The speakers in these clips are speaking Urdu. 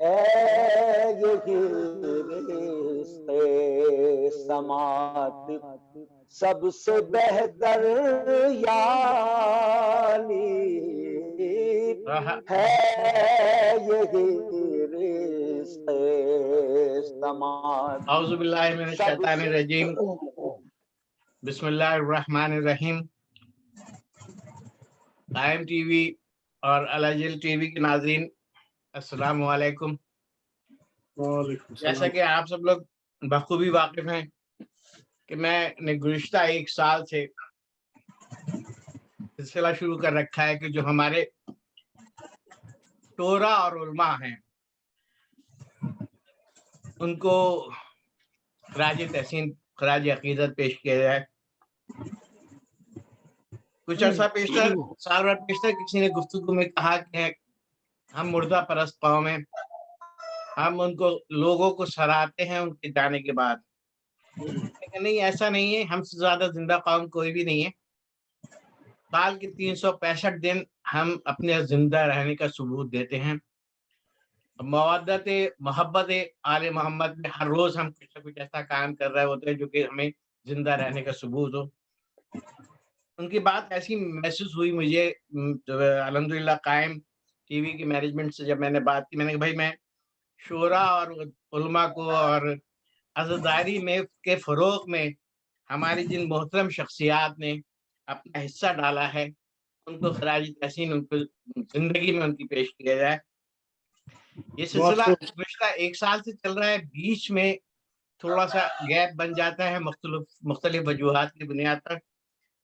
ہے یہی رشتے سماعت سب سے بہتر یاری ہے یہی رشتے سماعت اعوذ باللہ من الشیطان الرجیم، بسم اللہ الرحمن الرحیم۔ قائم ٹی وی اور الجل ٹی وی کے ناظرین، السلام علیکم۔ جیسا کہ آپ سب لوگ بخوبی واقف ہیں کہ میں نے گزشتہ ایک سال سے سلسلہ شروع کر رکھا ہے کہ جو ہمارے شورا اور علماء ہیں ان کو خراج تحسین، خراج عقیدت پیش کیا جائے۔ کچھ عرصہ پیشتر، سال بھر پیشتر کسی نے گفتگو میں کہا کہ ہم مردہ پرست قوم ہیں، ہم ان کو لوگوں کو سراہتے ہیں ان کے جانے کے بعد، لیکن نہیں، ایسا نہیں ہے۔ ہم سے زیادہ زندہ قوم کوئی بھی نہیں ہے۔ سال کے 365 دن ہم اپنے زندہ رہنے کا ثبوت دیتے ہیں۔ مودت محبت آل محمد میں ہر روز ہم کچھ نہ کچھ ایسا کام کر رہے ہوتے ہیں جو کہ ہمیں زندہ رہنے کا ثبوت ہو۔ ان کی بات ایسی محسوس ہوئی مجھے، الحمدللہ قائم ٹی وی کی مینجمنٹ سے جب میں نے بات کی، میں نے کہا بھائی میں شورا اور علماء کو اور عزاداری میں کے فروغ میں ہماری جن محترم شخصیات نے اپنا حصہ ڈالا ہے ان کو خراج تحسین، ان کو زندگی میں ان کی پیش کیا جائے۔ یہ سلسلہ گزشتہ ایک سال سے چل رہا ہے، بیچ میں تھوڑا سا گیپ بن جاتا ہے مختلف وجوہات کی بنیاد پر،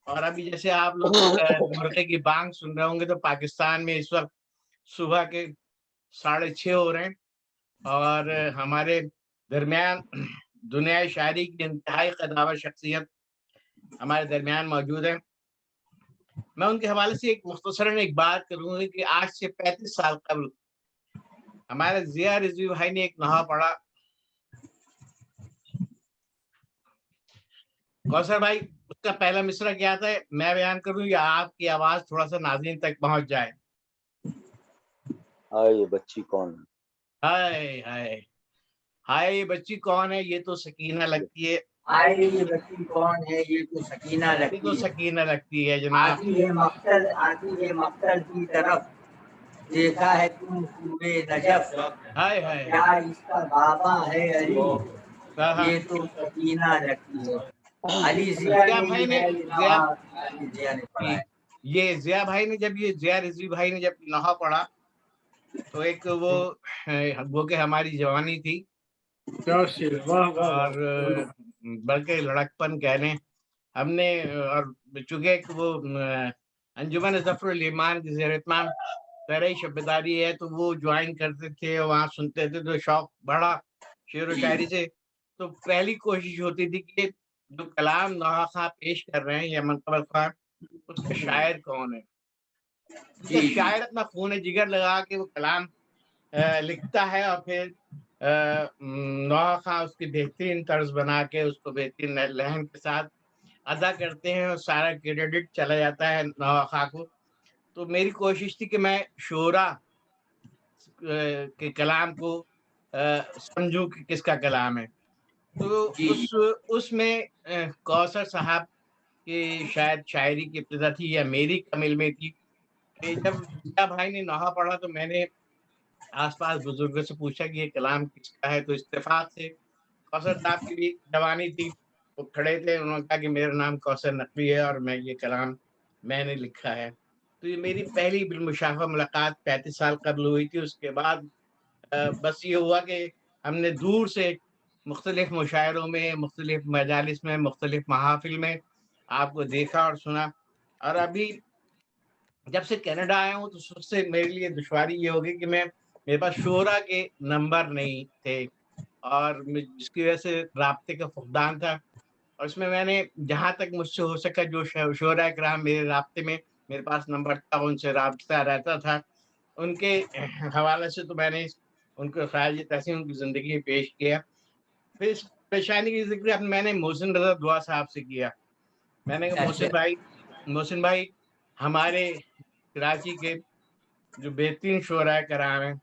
اور ابھی جیسے آپ لوگ مرغے کی بانگ سن رہے ہوں گے تو پاکستان میں اس وقت صبح کے 6:30 ہو رہے ہیں، اور ہمارے درمیان دنیا شاعری کی انتہائی قداور شخصیت ہمارے درمیان موجود ہے۔ میں ان کے حوالے سے ایک مختصراً ایک بات کروں گا کہ آج سے 35 سال قبل ہمارے ضیاء رضوی بھائی نے ایک نوحہ پڑھا۔ کوثر بھائی، اس کا پہلا مصرع کیا تھا؟ میں بیان کروں یا آپ کی آواز تھوڑا سا ناظرین تک پہنچ جائے؟ ہائے یہ بچی کون ہے، ہائے ہائے ہائے یہ بچی کون ہے، یہ تو سکینہ لگتی ہے، ہائے یہ بچی کون ہے، یہ تو سکینہ یہ لگتی تو ہے، سکینہ لگتی ہے جناب۔ آتی ہے مقتل کی طرف، دیکھا ہے تم سورے نجف، ہائے ہائے کیا اس کا بابا ہے علی، ہاں۔ یہ تو سکینہ لگتی ہے۔ علی ضیاء ضیاء نے بھائی نے علی ضیاء نے پڑھا ہے۔ یہ ضیاء بھائی نے جب یہ ضیاء رضوی بھائی نے جب نوحہ پڑھا تو ایک وہ کہ ہماری جوانی تھی اور بلکہ لڑکپن کہہ لیں ہم نے، اور چونکہ وہ انجمن ظفر الایمان کی زیر اتمام پیرئی شبداری ہے تو وہ جوائن کرتے تھے، وہاں سنتے تھے تو شوق بڑھا شعر و شاعری سے۔ تو پہلی کوشش ہوتی تھی کہ جو کلام نوحہ خواں پیش کر رہے ہیں یا منقبل خواں، اس کا شاعر کون ہے، اس کا شاعر اپنا خون جگر لگا کے وہ کلام لکھتا ہے، اور پھر نوحہ خواں اس کی بہترین طرز بنا کے اس کو بہترین لہن کے ساتھ ادا کرتے ہیں، اور سارا کریڈٹ چلا جاتا ہے نوحہ خواں کو۔ تو میری کوشش تھی کہ میں شعرا کے کلام کو سمجھوں کہ کس کا کلام ہے۔ تو اس میں کوثر صاحب کی شاید شاعری کی ابتدا تھی یا میری کم علمی تھی کہ جب ضیاء بھائی نے نوحہ پڑھا تو میں نے آس پاس بزرگوں سے پوچھا کہ یہ کلام کس کا ہے، تو اتفاق سے کوثر صاحب کی بھی جوانی تھی، وہ کھڑے تھے، انہوں نے کہا کہ میرا نام کوثر نقوی ہے اور میں یہ کلام میں نے لکھا ہے۔ تو یہ میری پہلی بالمشافہ ملاقات 35 سال قبل ہوئی تھی۔ اس کے بعد بس یہ ہوا کہ ہم نے دور سے مختلف مشاعروں میں، مختلف مجالس میں، مختلف محافل میں آپ کو دیکھا اور سنا، اور ابھی جب سے کینیڈا آیا ہوں تو سب سے میرے لیے دشواری یہ ہوگی کہ میرے پاس شعرا کے نمبر نہیں تھے، اور جس کی وجہ سے رابطے کا فقدان تھا، اور اس میں نے جہاں تک مجھ سے ہو سکا جو شعراء کرام میرے رابطے میں میرے پاس نمبر تھا، ان سے رابطہ رہتا تھا، ان کے حوالے سے تو میں نے ان کو خراج تحسین ان کی زندگی میں پیش کیا۔ پھر اس پریشانی کی ذکر میں نے محسن رضا دعا صاحب سے کیا۔ میں نے کہا محسن بھائی ہمارے کراچی کے جو بہترین شعراء کرام ہیں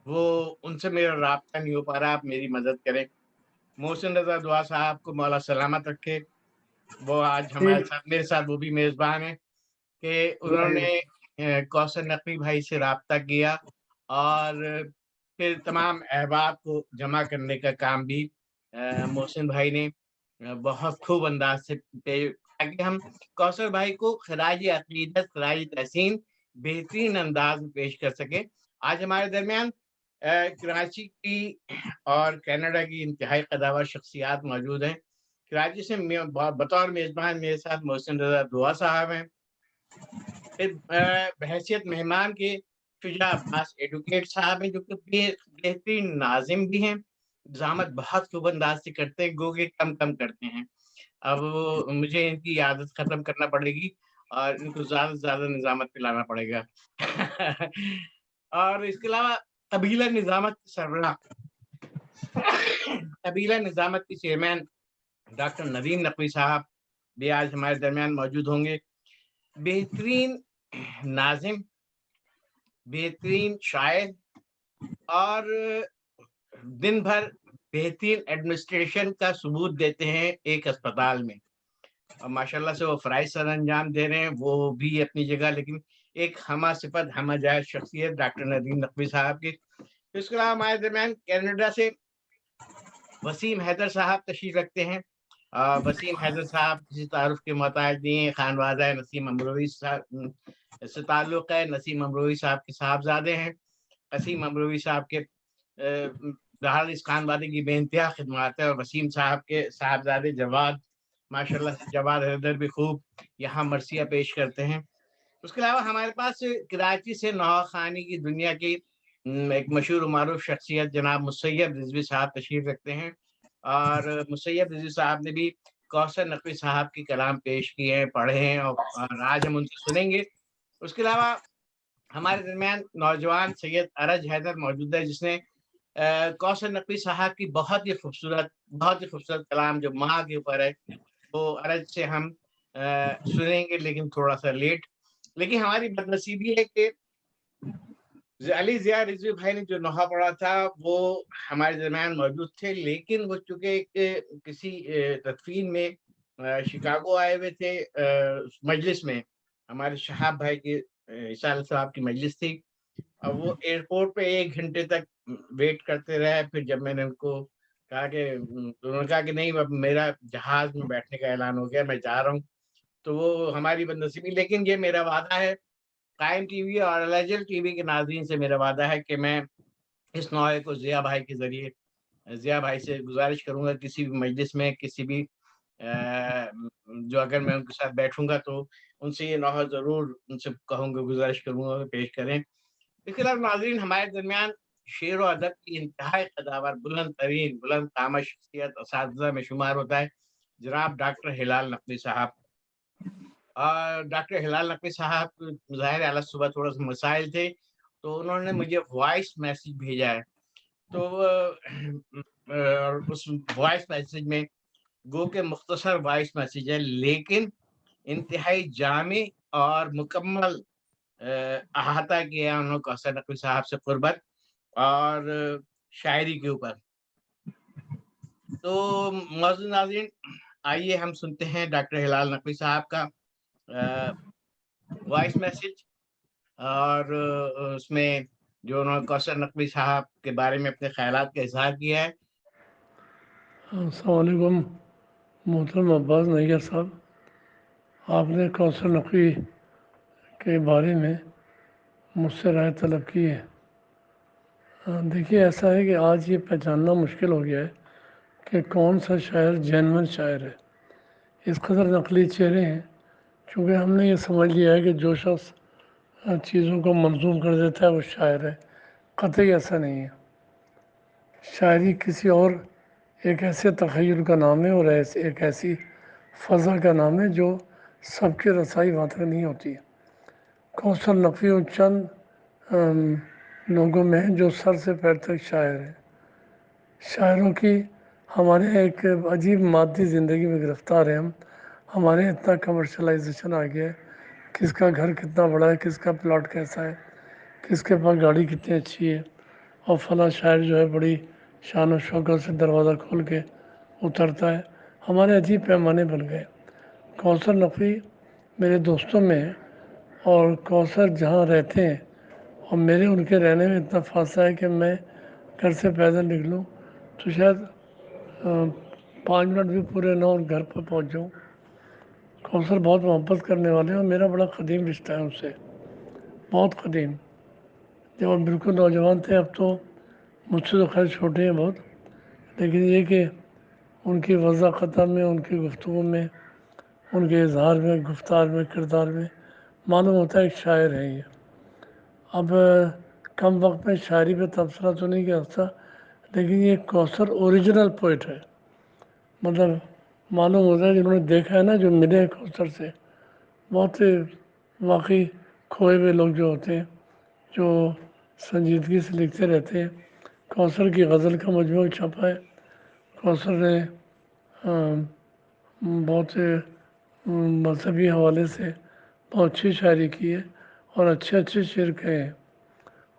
وہ ان سے میرا رابطہ نہیں ہو پا رہا, آپ میری مدد کریں. محسن رضا دعا صاحب کو مولا سلامت رکھے, وہ آج ہمارے ساتھ, میرے ساتھ وہ بھی میزبان ہیں, کہ انہوں نے کوثر نقوی بھائی سے رابطہ کیا اور پھر تمام احباب کو جمع کرنے کا کام بھی محسن بھائی نے بہت خوب انداز سے تاکہ ہم کوثر بھائی کو خراج عقیدت, خراج تحسین بہترین انداز میں پیش کر سکے. آج ہمارے درمیان کراچی کی اور کینیڈا کی انتہائی قداور شخصیات موجود ہیں. کراچی سے بطور میزبان میرے ساتھ محسن رضا دعا صاحب ہیں. پھر بحیثیت مہمان کے شجاع عباس ایڈوکیٹ صاحب ہیں, جو کہ بہترین ناظم بھی ہیں, نظامت بہت خوب انداز سے کرتے ہیں, گو کے کم کرتے ہیں. اب مجھے ان کی عادت ختم کرنا پڑے گی اور ان کو زیادہ سے زیادہ نظامت پلانا پڑے گا. اور اس کے علاوہ قبیلہ نظامت کے سربراہ, قبیلہ نظامت کی چیئرمین ڈاکٹر ندیم نقوی صاحب بھی آج ہمارے درمیان موجود ہوں گے. بہترین ناظم, بہترین شاعر اور دن بھر بہترین ایڈمنسٹریشن کا ثبوت دیتے ہیں ایک اسپتال میں, اور ماشاءاللہ سے وہ فرائض سر انجام دے رہے ہیں, وہ بھی اپنی جگہ, لیکن ایک ہمہ صفت ہمہ جائز شخصیت ڈاکٹر ندیم نقوی صاحب کی. اس کے علاوہ ہمارے درمیان کینیڈا سے وسیم حیدر صاحب تشریف رکھتے ہیں. وسیم حیدر صاحب کسی تعارف کے محتاج نہیں ہیں, خانوادہ نسیم امروی صاحب سے تعلق ہے. نسیم امروی صاحب کے صاحبزادے ہیں. وسیم امروی صاحب کے بہرحال اس خانوادے کی بے انتہا خدمات ہے, اور وسیم صاحب کے صاحبزادے جواد, ماشاءاللہ جواد حیدر بھی خوب یہاں مرثیہ پیش کرتے ہیں. اس کے علاوہ ہمارے پاس کراچی سے نوحہ خوانی کی دنیا کی ایک مشہور و معروف شخصیت جناب مسیب رضوی صاحب تشریف رکھتے ہیں, اور مسیب رضوی صاحب نے بھی کوثر نقوی صاحب کی کلام پیش کیے ہیں, پڑھے ہیں, اور آج ہم ان سے سنیں گے. اس کے علاوہ ہمارے درمیان نوجوان سید ارج حیدر موجود ہے, جس نے کوثر نقوی صاحب کی بہت ہی خوبصورت کلام جو ماں کے اوپر ہے, وہ ارج سے ہم سنیں گے, لیکن تھوڑا سا لیٹ. لیکن ہماری بدنصیبی ہے کہ علی ضیاء رضوی بھائی نے جو نوحہ پڑھا تھا وہ ہمارے درمیان موجود تھے, لیکن وہ چونکہ کسی تدفین میں شکاگو آئے ہوئے تھے مجلس میں, ہمارے شہاب بھائی کے عیسیٰ صاحب کی مجلس تھی, اور وہ ایئرپورٹ پہ 1 گھنٹے تک ویٹ کرتے رہے. پھر جب میں نے ان کو کہا کہ انہوں نے کہا کہ نہیں, اب میرا جہاز میں بیٹھنے کا اعلان ہو گیا, میں جا رہا ہوں, تو وہ ہماری بدنصیبی. لیکن یہ میرا وعدہ ہے قائم ٹی وی اور الجل ٹی وی کے ناظرین سے, میرا وعدہ ہے کہ میں اس نوحے کو ضیاء بھائی کے ذریعے, ضیاء بھائی سے گزارش کروں گا کسی بھی مجلس میں, کسی بھی جو اگر میں ان کے ساتھ بیٹھوں گا تو ان سے یہ نوحہ ضرور ان سے کہوں گا, گزارش کروں گا کہ پیش کریں. اس کے علاوہ ناظرین ہمارے درمیان شعر و ادب کی انتہائی قداور, بلند قامت شخصیت, اساتذہ میں شمار ہوتا ہے جناب ڈاکٹر ہلال نقوی صاحب. اور ڈاکٹر ہلال نقوی صاحب ظاہر ہے صبح تھوڑا سا مسائل تھے, تو انہوں نے مجھے وائس میسج بھیجا ہے. تو اس وائس میسج میں گو کے مختصر وائس میسج ہے, لیکن انتہائی جامع اور مکمل احاطہ کیا انہوں نے کوثر نقوی صاحب سے قربت اور شاعری کے اوپر. تو معزز ناظرین, آئیے ہم سنتے ہیں ڈاکٹر ہلال نقوی صاحب کا وائس میسج, اور اس میں جو انہوں نے کوثر نقوی صاحب کے بارے میں اپنے خیالات کا اظہار کیا ہے. السلام علیکم محترم عباس نیگر صاحب, آپ نے کوثر نقوی کے بارے میں مجھ سے رائے طلب کی ہے. دیکھیے ایسا ہے کہ آج یہ پہچاننا مشکل ہو گیا ہے کہ کون سا شاعر جینون شاعر ہے. اس قدر نقلی چہرے ہیں, چونکہ ہم نے یہ سمجھ لیا ہے کہ جو شخص چیزوں کو منظوم کر دیتا ہے وہ شاعر ہے. قطعی ایسا نہیں ہے. شاعری کسی اور ایک ایسے تخیل کا نام ہے, اور ایک ایسی فضا کا نام ہے جو سب کے رسائی وہاں تک نہیں ہوتی ہے. کوثر نقوی اور چند لوگوں میں جو سر سے پیر تک شاعر ہیں. شاعروں کی ہمارے ایک عجیب مادی زندگی میں گرفتار ہیں ہم. ہمارے اتنا کمرشلائزیشن آ گیا ہے, کس کا گھر کتنا بڑا ہے, کس کا پلاٹ کیسا ہے, کس کے پاس گاڑی کتنی اچھی ہے, اور فلاں شاعر جو ہے بڑی شان و شوکت سے دروازہ کھول کے اترتا ہے، ہمارے عجیب پیمانے بن گئے۔ کوثر نقوی میرے دوستوں میں ہیں، اور کوثر جہاں رہتے ہیں اور میرے ان کے رہنے میں اتنا فاصلہ ہے کہ میں گھر سے پیدل نکلوں تو شاید 5 منٹ بھی پورے نہ اور گھر پر پہنچ جاؤں۔ کوثر بہت محبت کرنے والے ہیں، اور میرا بڑا قدیم رشتہ ہے ان سے، بہت قدیم۔ جب وہ بالکل نوجوان تھے، اب تو مجھ سے تو خیر چھوٹے ہیں بہت، لیکن یہ کہ ان کی وضاحت میں، ان کی گفتگو میں، ان کے اظہار میں، گفتار میں، کردار میں معلوم ہوتا ہے ایک شاعر ہیں یہ۔ اب کم وقت میں شاعری پہ تبصرہ تو نہیں کر سکتا، لیکن یہ کوثر اوریجنل پوئٹ ہے، مطلب معلوم ہوتا ہے جنہوں نے دیکھا ہے نا، جو ملے ہیں کوثر سے، بہت واقعی کھوئے ہوئے لوگ جو ہوتے ہیں، جو سنجیدگی سے لکھتے رہتے ہیں۔ کوثر کی غزل کا مجموعہ چھپا ہے۔ کوثر نے بہت سے مذہبی حوالے سے بہت اچھی شاعری کی ہے، اور اچھے اچھے شعر کہے ہیں،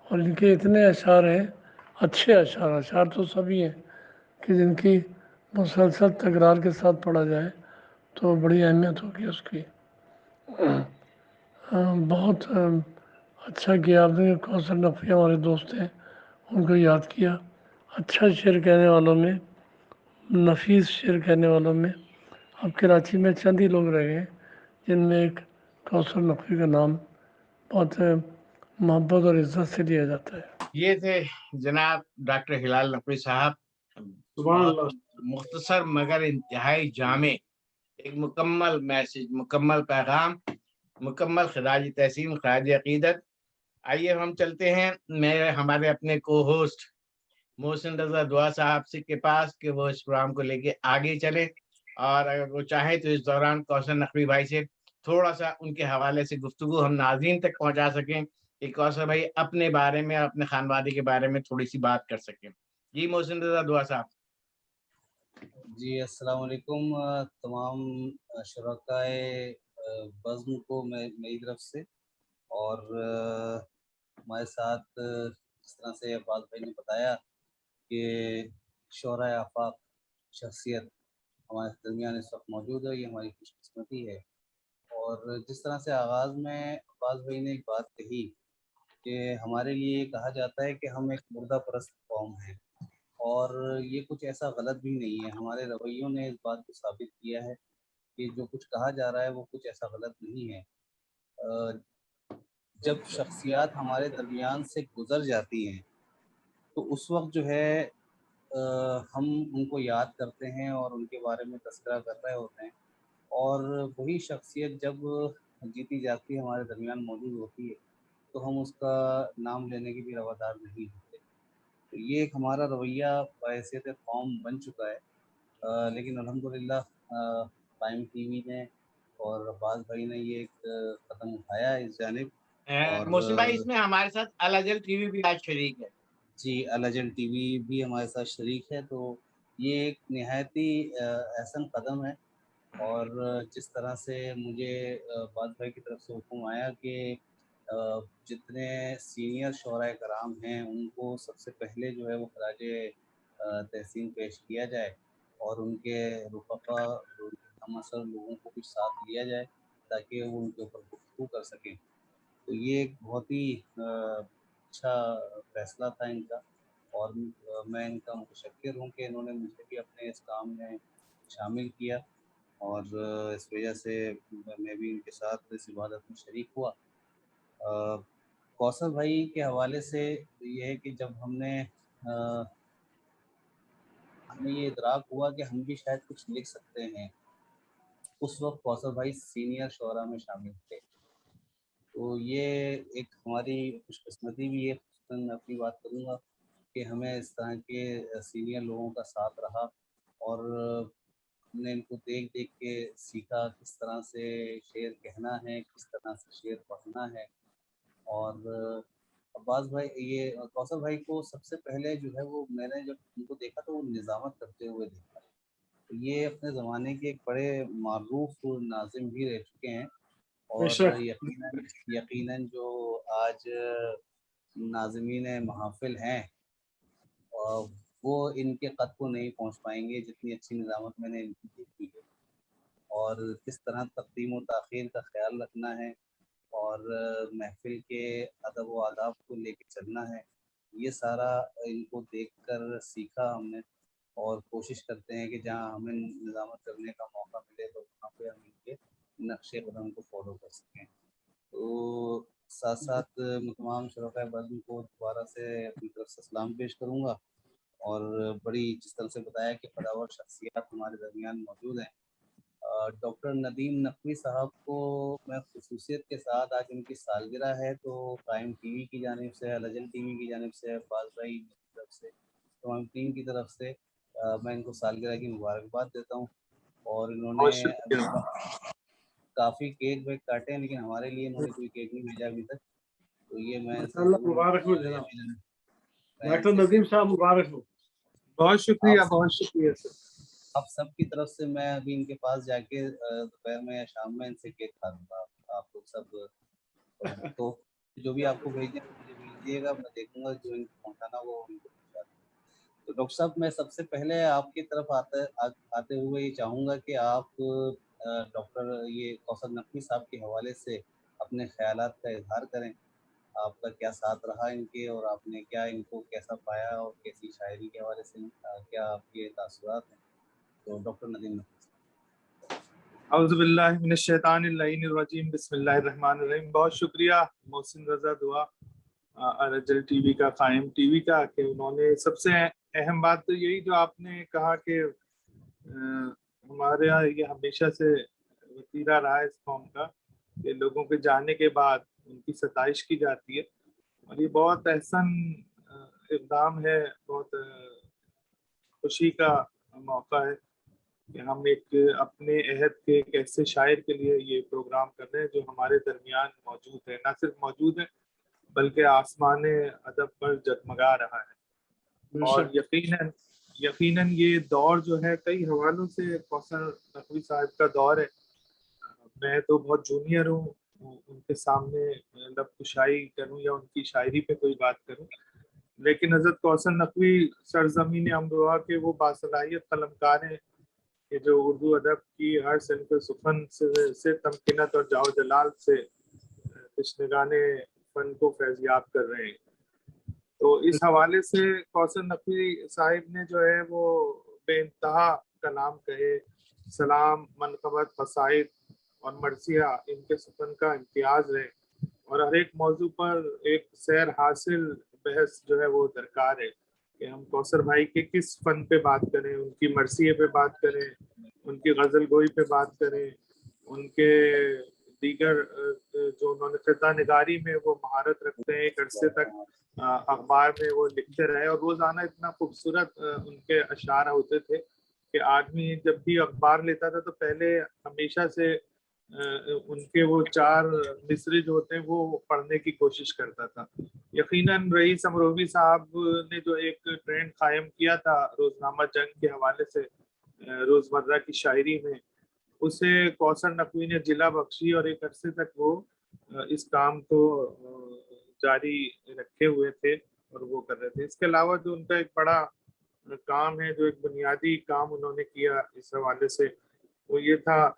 اور ان کے اتنے اشعار ہیں، اچھے اشعار تو سبھی ہیں کہ جن کی مسلسل تکرار کے ساتھ پڑھا جائے تو بڑی اہمیت ہوگی اس کی۔ بہت اچھا کیا آپ نے، کوثر نقوی ہمارے دوست ہیں، ان کو یاد کیا۔ اچھا شعر کہنے والوں میں، نفیس شعر کہنے والوں میں اب کراچی میں چند ہی لوگ رہ گئے جن میں ایک کوثر نقوی کا نام بہت محبت اور عزت سے لیا جاتا ہے۔ یہ تھے جناب ڈاکٹر ہلال نقوی صاحب، مختصر مگر انتہائی جامع، ایک مکمل میسج، مکمل پیغام، مکمل خراج تحسین، خراج عقیدت۔ آئیے ہم چلتے ہیں ہمارے اپنے کو ہوسٹ محسن رضا دعا صاحب سے کے پاس کہ وہ اس پروگرام کو لے کے آگے چلے، اور اگر وہ چاہیں تو اس دوران کوثر نقوی بھائی سے تھوڑا سا ان کے حوالے سے گفتگو ہم ناظرین تک پہنچا سکیں، کہ کوثر بھائی اپنے بارے میں، اپنے خانوادے کے بارے میں تھوڑی سی بات کر سکیں۔ جی محسن رضا دعا صاحب۔ جی السلام علیکم تمام شرکائے بزم کو میری طرف سے، اور ہمارے ساتھ جس طرح سے عباس بھائی نے بتایا کہ شعراء آفاق شخصیت ہمارے درمیان اس وقت موجود ہے، یہ ہماری خوش قسمتی ہے۔ اور جس طرح سے آغاز میں عباس بھائی نے ایک بات کہی کہ ہمارے لیے یہ کہا جاتا ہے کہ ہم ایک مردہ پرست قوم ہیں، اور یہ کچھ ایسا غلط بھی نہیں ہے، ہمارے رویوں نے اس بات کو ثابت کیا ہے کہ جو کچھ کہا جا رہا ہے وہ کچھ ایسا غلط نہیں ہے۔ جب شخصیات ہمارے درمیان سے گزر جاتی ہیں تو اس وقت جو ہے ہم ان کو یاد کرتے ہیں اور ان کے بارے میں تذکرہ کر رہے ہوتے ہیں، اور وہی شخصیت جب جیتی جاگتی ہمارے درمیان موجود ہوتی ہے تو ہم اس کا نام لینے کے بھی روادار نہیں ہوتے۔ تو یہ ایک ہمارا رویہ بحیثیت قوم بن چکا ہے، لیکن الحمدللہ قائم ٹی وی نے اور عباس بھائی نے یہ ایک قدم اٹھایا اس جانب۔ اور محسن بھائی اس میں ہمارے ساتھ الاجل ٹی وی بھی آج شریک ہے۔ جی الاجل ٹی وی بھی ہمارے ساتھ شریک ہے، تو یہ ایک نہایت ہی احسن قدم ہے۔ اور جس طرح سے مجھے عباس بھائی کی طرف سے حکم آیا کہ جتنے سینئر شعراء کرام ہیں ان کو سب سے پہلے جو ہے وہ خراج تحسین پیش کیا جائے، اور ان کے رفقا ہم اثر لوگوں کو کچھ ساتھ لیا جائے تاکہ وہ ان کے اوپر گفتگو کر سکیں، تو یہ ایک بہت ہی اچھا فیصلہ تھا ان کا، اور میں ان کا متشکر ہوں کہ انہوں نے مجھے بھی اپنے اس کام میں شامل کیا، اور اس وجہ سے میں بھی ان کے ساتھ اس عبادت میں شریک ہوا۔ کوثر بھائی کے حوالے سے یہ ہے کہ جب ہمیں یہ ادراک ہوا کہ ہم بھی شاید کچھ لکھ سکتے ہیں، اس وقت کوثر بھائی سینئر شعراء میں شامل تھے، تو یہ ایک ہماری خوش قسمتی بھی ہے۔ میں اپنی بات کروں گا کہ ہمیں اس طرح کے سینئر لوگوں کا ساتھ رہا، اور ہم نے ان کو دیکھ دیکھ کے سیکھا کس طرح سے شعر کہنا ہے، کس طرح سے شعر پڑھنا ہے۔ اور عباس بھائی، یہ کوثر بھائی کو سب سے پہلے جو ہے وہ میں نے جب ان کو دیکھا تو وہ نظامت کرتے ہوئے دیکھا، یہ اپنے زمانے کے ایک بڑے معروف ناظم بھی رہ چکے ہیں، اور یقیناً جو آج ناظمین محافل ہیں وہ ان کے خط کو نہیں پہنچ پائیں گے جتنی اچھی نظامت میں نے ان کی دیکھی ہے، اور کس طرح تقدیم و تاخیر کا خیال رکھنا ہے اور محفل کے ادب و آداب کو لے کے چلنا ہے، یہ سارا ان کو دیکھ کر سیکھا ہم نے، اور کوشش کرتے ہیں کہ جہاں ہمیں نظامت کرنے کا موقع ملے تو وہاں پہ ہم ان کے نقش قدم کو فالو کر سکیں۔ تو ساتھ ساتھ میں تمام شرکائے بزم کو دوبارہ سے اپنی طرف سے سلام پیش کروں گا، اور بڑی جس طرح سے بتایا کہ پڑاور شخصیات ہمارے درمیان موجود ہیں۔ ڈاکٹر ندیم نقوی صاحب کو میں خصوصیت کے ساتھ، آج ان کی سالگرہ ہے تو قائم ٹی وی کی جانب سے، الجل ٹی وی کی جانب سے، باز بھائی کی طرف سے، تمام ٹیم کی طرف سے میں ان کو سالگرہ کی مبارکباد دیتا ہوں۔ اور انہوں نے کافی کیک ویک کاٹے ہیں، لیکن ہمارے لیے انہوں نے کوئی کیک نہیں بھیجا ابھی تک، تو یہ میں مبارک ہو جناب ڈاکٹر ندیم صاحب، مبارک ہو۔ بہت شکریہ، بہت شکریہ سر۔ آپ سب کی طرف سے میں ابھی ان کے پاس جا کے دوپہر میں یا شام میں ان سے کیک کھا لوں گا۔ آپ لوگ سب تو جو بھی آپ کو بھیجیں مجھے بھیج دیجیے گا، میں دیکھوں گا جو ان کو پہنچانا وہ ان کو پہنچا دوں۔ تو ڈاکٹر صاحب میں سب سے پہلے آپ کی طرف آتے ہوئے یہ چاہوں گا کہ آپ ڈاکٹر یہ کوثر نقوی صاحب کے حوالے سے اپنے خیالات کا اظہار کریں، آپ کا کیا ساتھ رہا ان کے، اور آپ نے کیا ان کو کیسا پایا، اور کیسی شاعری کے حوالے سے کیا آپ کے تاثرات ہیں۔ تو ڈاکٹر ندیم نقوی۔ اعوذ باللہ من الشیطان اللعین الرجیم، بسم اللہ الرحمن الرحیم۔ بہت شکریہ محسن رضا دعا الجل ٹی وی کا، قائم ٹی وی کا، کہ انہوں نے سب سے اہم بات تو یہی جو آپ نے کہا کہ ہمارے یہاں یہ ہمیشہ سے وتیرہ رہا ہے اس قوم کا کہ لوگوں کے جانے کے بعد ان کی ستائش کی جاتی ہے، اور یہ بہت احسن اقدام ہے، بہت خوشی کا موقع ہے کہ ہم ایک اپنے عہد کے ایک ایسے شاعر کے لیے یہ پروگرام کر رہے ہیں جو ہمارے درمیان موجود ہے، نہ صرف موجود ہے بلکہ آسمان ادب پر جگمگا رہا ہے۔ اور یقیناً یہ دور جو ہے کئی حوالوں سے کوثر نقوی صاحب کا دور ہے۔ میں تو بہت جونیئر ہوں ان کے سامنے لب کشائی کروں یا ان کی شاعری پہ کوئی بات کروں، لیکن حضرت کوثر نقوی سرزمین امروہہ کے وہ باصلاحیت قلمکار ہیں کہ جو اردو ادب کی ہر صنف سخن سے تمکنت اور جاؤ جلال سے تشنگان فن کو فیضیاب کر رہے ہیں۔ تو اس حوالے سے کوثر نقوی صاحب نے جو ہے وہ بے انتہا کلام کہے، سلام، منقبت، قصائد اور مرثیہ ان کے سخن کا امتیاز ہے، اور ہر ایک موضوع پر ایک سیر حاصل بحث جو ہے وہ درکار ہے کہ ہم کوثر بھائی کے کس فن پہ بات کریں، ان کی مرثیے پہ بات کریں، ان کی غزل گوئی پہ بات کریں، ان کے دیگر جو انہوں نے خطہ نگاری میں وہ مہارت رکھتے ہیں، ایک عرصے تک اخبار میں وہ لکھتے رہے، اور روزانہ اتنا خوبصورت ان کے اشعار ہوتے تھے کہ آدمی جب بھی اخبار لیتا تھا تو پہلے ہمیشہ سے ان کے وہ 4 مصرے جو ہوتے ہیں وہ پڑھنے کی کوشش کرتا تھا۔ یقیناً رئیس امروہی صاحب نے جو ایک ٹرینڈ قائم کیا تھا روزنامہ جنگ کے حوالے سے روزمرہ کی شاعری میں، اسے کوثر نقوی نے جلا بخشی، اور ایک عرصے تک وہ اس کام کو جاری رکھے ہوئے تھے اور وہ کر رہے تھے۔ اس کے علاوہ جو ان کا ایک بڑا کام ہے، جو ایک بنیادی کام انہوں نے کیا اس حوالے سے، وہ یہ تھا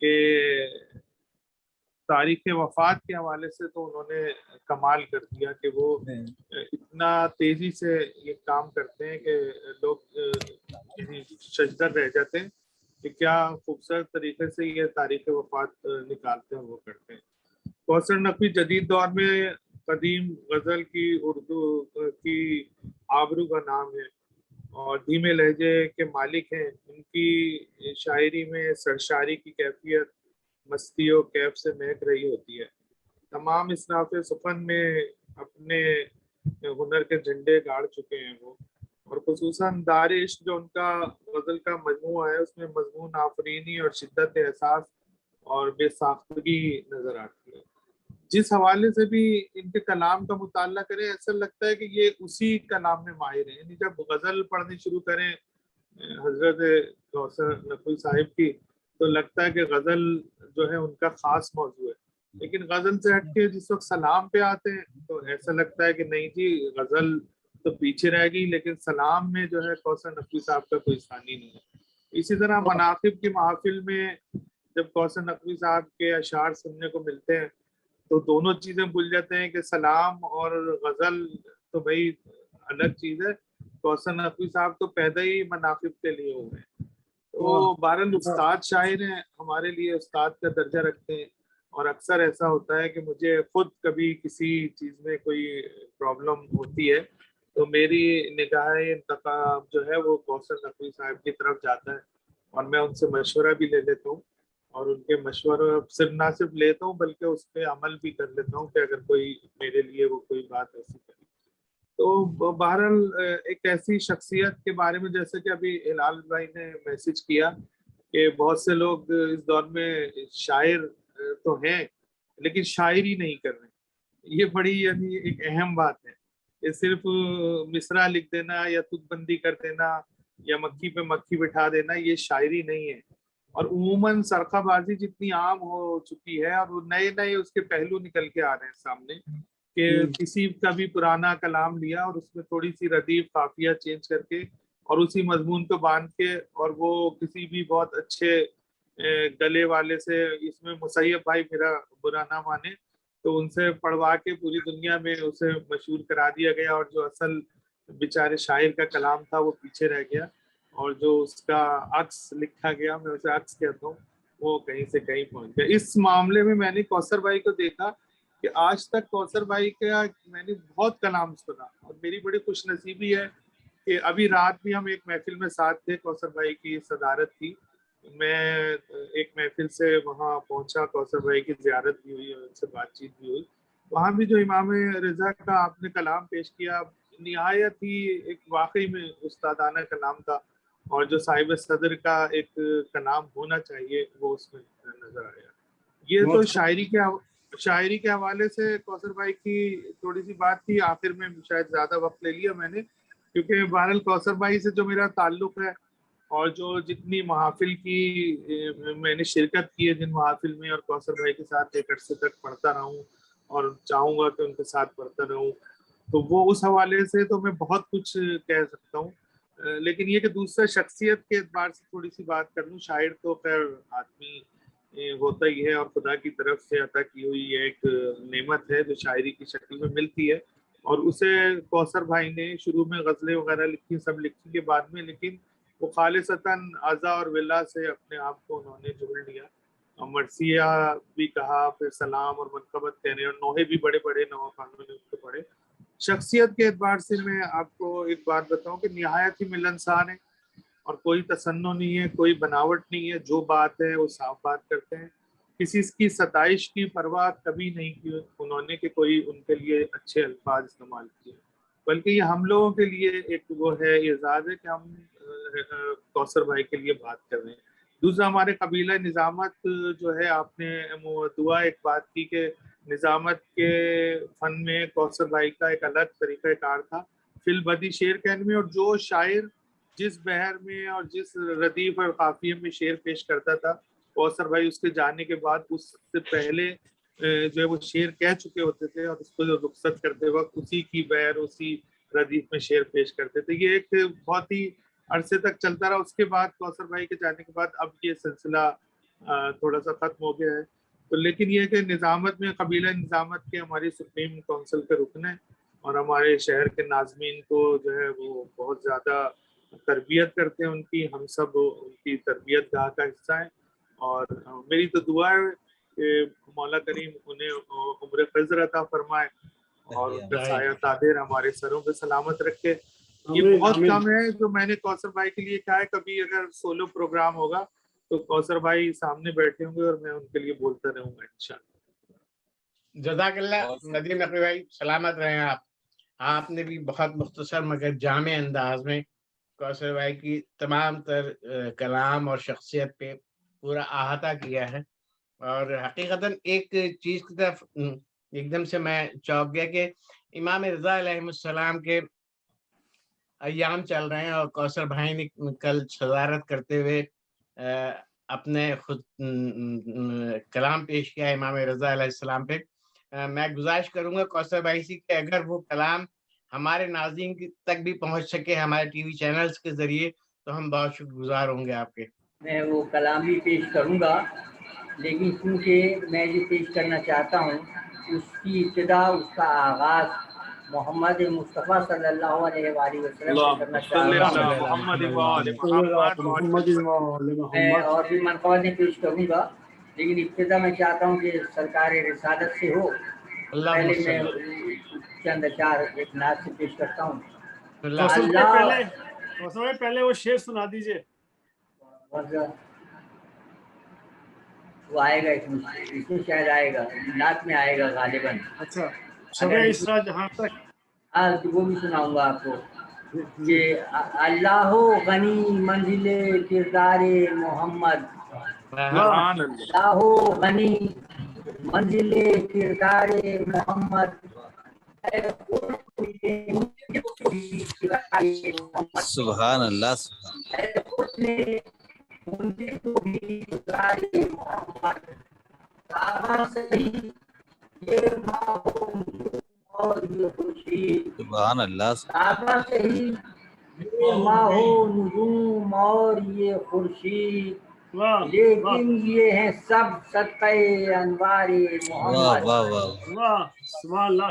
کہ تاریخ وفات کے حوالے سے تو انہوں نے کمال کر دیا کہ وہ اتنا تیزی سے یہ کام کرتے ہیں کہ لوگ ششدر رہ جاتے ہیں کہ کیا خوبصورت طریقے سے یہ تاریخ وفات نکالتے ہیں، وہ کرتے ہیں۔ کوثر نقوی جدید دور میں قدیم غزل کی اردو کی آبرو کا نام ہے اور دھیمے لہجے کے مالک ہیں۔ ان کی شاعری میں سرشاری کی کیفیت مستی و کیف سے مہک رہی ہوتی ہے۔ تمام اصناف سخن میں اپنے ہنر کے جھنڈے گاڑ چکے ہیں وہ، اور خصوصاً دار عشق جو ان کا غزل کا مجموعہ ہے اس میں مضمون آفرینی اور شدت احساس اور بے ساختگی نظر آتی ہے۔ جس حوالے سے بھی ان کے کلام کا مطالعہ کریں ایسا لگتا ہے کہ یہ اسی کلام میں ماہر ہیں، یعنی جب غزل پڑھنی شروع کریں حضرت کوثر نقوی صاحب کی تو لگتا ہے کہ غزل جو ہے ان کا خاص موضوع ہے، لیکن غزل سے ہٹ کے جس وقت سلام پہ آتے ہیں تو ایسا لگتا ہے کہ نہیں جی، غزل تو پیچھے رہ گئی، لیکن سلام میں جو ہے کوثر نقوی صاحب کا کوئی ثانی نہیں ہے۔ اسی طرح مناقب کی محافل میں جب کوثر نقوی صاحب کے اشعار سننے کو ملتے ہیں تو دونوں چیزیں بھول جاتے ہیں کہ سلام اور غزل تو بھائی الگ چیز ہے، کوثر نقوی صاحب تو پیدا ہی مناقب کے لیے ہوئے ہیں۔ تو بہرحال استاد شاعر ہیں، ہمارے لیے استاد کا درجہ رکھتے ہیں، اور اکثر ایسا ہوتا ہے کہ مجھے خود کبھی کسی چیز میں کوئی پرابلم ہوتی ہے تو میری نگاہ انتخاب جو ہے وہ کوثر نقوی صاحب کی طرف جاتا ہے، اور میں ان سے مشورہ بھی لے لیتا ہوں، اور ان کے مشورہ صرف نہ صرف لیتا ہوں بلکہ اس پہ عمل بھی کر لیتا ہوں کہ اگر کوئی میرے لیے وہ کوئی بات ایسی کرے۔ تو بہرحال ایک ایسی شخصیت کے بارے میں جیسے کہ ابھی ہلال بھائی نے میسج کیا کہ بہت سے لوگ اس دور میں شاعر تو ہیں لیکن شاعری نہیں کر رہے، یہ بڑی یعنی ایک اہم بات ہے۔ یہ صرف مصرع لکھ دینا یا تک بندی کر دینا یا مکھی پہ مکھی بٹھا دینا یہ شاعری نہیں ہے، اور عموماً سرقہ بازی جتنی عام ہو چکی ہے اور وہ نئے نئے اس کے پہلو نکل کے آ رہے ہیں سامنے کہ کسی کا بھی پرانا کلام لیا اور اس میں تھوڑی سی ردیف قافیہ چینج کر کے اور اسی مضمون کو باندھ کے، اور وہ کسی بھی بہت اچھے گلے والے سے، اس میں مسیب بھائی میرا برا نہ مانے، تو ان سے پڑھوا کے پوری دنیا میں اسے مشہور کرا دیا گیا، اور جو اصل بیچارے شاعر کا کلام تھا وہ پیچھے رہ گیا، اور جو اس کا عکس لکھا گیا، میں اسے عکس کہتا ہوں، وہ کہیں سے کہیں پہنچ گیا۔ اس معاملے میں میں نے کوثر بھائی کو دیکھا کہ آج تک کوثر بھائی کا میں نے بہت کلام سنا، اور میری بڑی خوش نصیبی ہے کہ ابھی رات بھی ہم ایک محفل میں ساتھ تھے، کوثر بھائی کی صدارت تھی، میں ایک محفل سے وہاں پہنچا، کوثر بھائی کی زیارت بھی ہوئی اور ان سے بات چیت بھی ہوئی۔ وہاں بھی جو امام رضا کا آپ نے کلام پیش کیا نہایت ہی ایک واقعی میں استادانہ کلام تھا، اور جو صاحب صدر کا ایک کلام ہونا چاہیے وہ اس میں نظر آیا۔ یہ تو شاعری کے حوالے سے کوثر بھائی کی تھوڑی سی بات تھی، آخر میں شاید زیادہ وقت لے لیا میں نے، کیونکہ بہرحال کوثر بھائی سے جو میرا تعلق ہے اور جو جتنی محافل کی میں نے شرکت کی ہے جن محافل میں، اور کوثر بھائی کے ساتھ ایک عرصے تک پڑھتا رہا ہوں اور چاہوں گا کہ ان کے ساتھ پڑھتا رہوں، تو وہ اس حوالے سے تو میں بہت کچھ کہہ سکتا ہوں، لیکن یہ کہ دوسرے شخصیت کے اعتبار سے تھوڑی سی بات کر لوں۔ شاعر تو خیر آدمی ہوتا ہی ہے، اور خدا کی طرف سے عطا کی ہوئی ایک نعمت ہے جو شاعری کی شکل میں ملتی ہے، اور اسے کوثر بھائی نے شروع میں غزلیں وغیرہ لکھی، سب لکھی کے بعد میں، لیکن وہ خالصتاً عزا اور ولا سے اپنے آپ کو انہوں نے جوڑ لیا، مرثیہ بھی کہا، پھر سلام اور منقبت کہنے، اور نوحے بھی بڑے بڑے نوحہ خانوں نے اس کو پڑھے۔ شخصیت کے اعتبار سے میں آپ کو ایک بات بتاؤں کہ نہایت ہی ملنسار ہے، اور کوئی تصنع نہیں ہے، کوئی بناوٹ نہیں ہے، جو بات ہے وہ صاف بات کرتے ہیں، کسی کی ستائش کی پرواہ کبھی نہیں کی انہوں نے کہ کوئی ان کے لیے اچھے الفاظ استعمال کیے، بلکہ یہ ہم لوگوں کے لیے ایک وہ ہے اعزاز ہے کہ ہم کوثر بھائی کے لیے بات کر رہے ہیں۔ دوسرا ہمارے قبیلہ نظامت جو ہے، آپ نے دعا ایک بات کی کہ نظامت کے فن میں کوثر بھائی کا ایک الگ طریقہ کار تھا، فی البدی شعر کہنے میں، اور جو شاعر جس بحر میں اور جس ردیف اور قافیے میں شعر پیش کرتا تھا، کوثر بھائی اس کے جانے کے بعد اس سے پہلے جو ہے وہ شعر کہہ چکے ہوتے تھے، اور اس کو جو رخصت کرتے وقت اسی کی بحر اسی ردیف میں شعر پیش کرتے تھے۔ یہ ایک بہت ہی عرصے تک چلتا رہا۔ اس کے بعد کوثر بھائی کے جانے کے بعد اب یہ سلسلہ تھوڑا سا ختم ہو گیا ہے، تو لیکن یہ کہ نظامت میں قبیلہ نظامت کے ہماری سپریم کونسل کے رکن ہیں، اور ہمارے شہر کے ناظمین کو جو ہے وہ بہت زیادہ تربیت کرتے ہیں، ان کی ہم سب ان کی تربیت گاہ کا حصہ ہیں، اور میری تو دعا ہے کہ مولا کریم انہیں عمر خضر عطا فرمائے اور ان کا سایہ تادر ہمارے سروں پہ سلامت رکھے۔ یہ بہت کم ہے جو میں نے کوثر بھائی کے لیے کہا ہے، کبھی اگر سولو پروگرام ہوگا تو کوثر بھائی سامنے بیٹھے ہوں گے اور میں ان کے لیے بولتا رہوں گا انشاءاللہ۔ جزاک اللہ ندیم نقوی بھائی، سلامت رہیں آپ۔ آپ نے بھی بہت مختصر مگر جامع انداز میں کوثر بھائی کی تمام تر کلام اور شخصیت پہ پورا احاطہ کیا ہے، اور حقیقتاً ایک چیز کی طرف ایک دم سے میں چونک گیا کہ امام رضا علیہ السلام کے ایام چل رہے ہیں، اور کوثر بھائی نے کل صدارت کرتے ہوئے اپنے خود کلام پیش کیا امام رضا علیہ السلام پہ۔ میں گزارش کروں گا کوثر بھائی سے کہ اگر وہ کلام ہمارے ناظرین تک بھی پہنچ سکے ہمارے ٹی وی چینلز کے ذریعے تو ہم بہت شکر گزار ہوں گے آپ کے. میں وہ کلام بھی پیش کروں گا، لیکن کیونکہ میں جو پیش کرنا چاہتا ہوں اس کی ابتدا، اس کا آغاز محمد مصطفیٰ صلی اللہ علیہ وآلہ وسلم سے کرنا چاہتا ہوں. میں اور بھی منقبتیں پیش کروں گا، لیکن ابتدا میں چاہتا ہوں کہ سرکار رسالت سے ہو. پہلے میں چند اشعار ایک نعت سے پیش کرتا ہوں. پہلے وہ شعر سنا دیجیے. وہ آئے گا اس میں شاید آئے گا، نعت میں آئے گا غالباً. اچھا شب اسرا جہاں تک وہ بھی سناؤں گا آپ کو کہ اللہ غنی منزل کردار محمد، اللہ غنی منزل کردار محمد، سبحان اللہ. سبحان اللہ. ماہو نجوم اور یہ خورشید، لیکن یہ ہیں سب صدقہ انوار محمد. سبحان اللہ.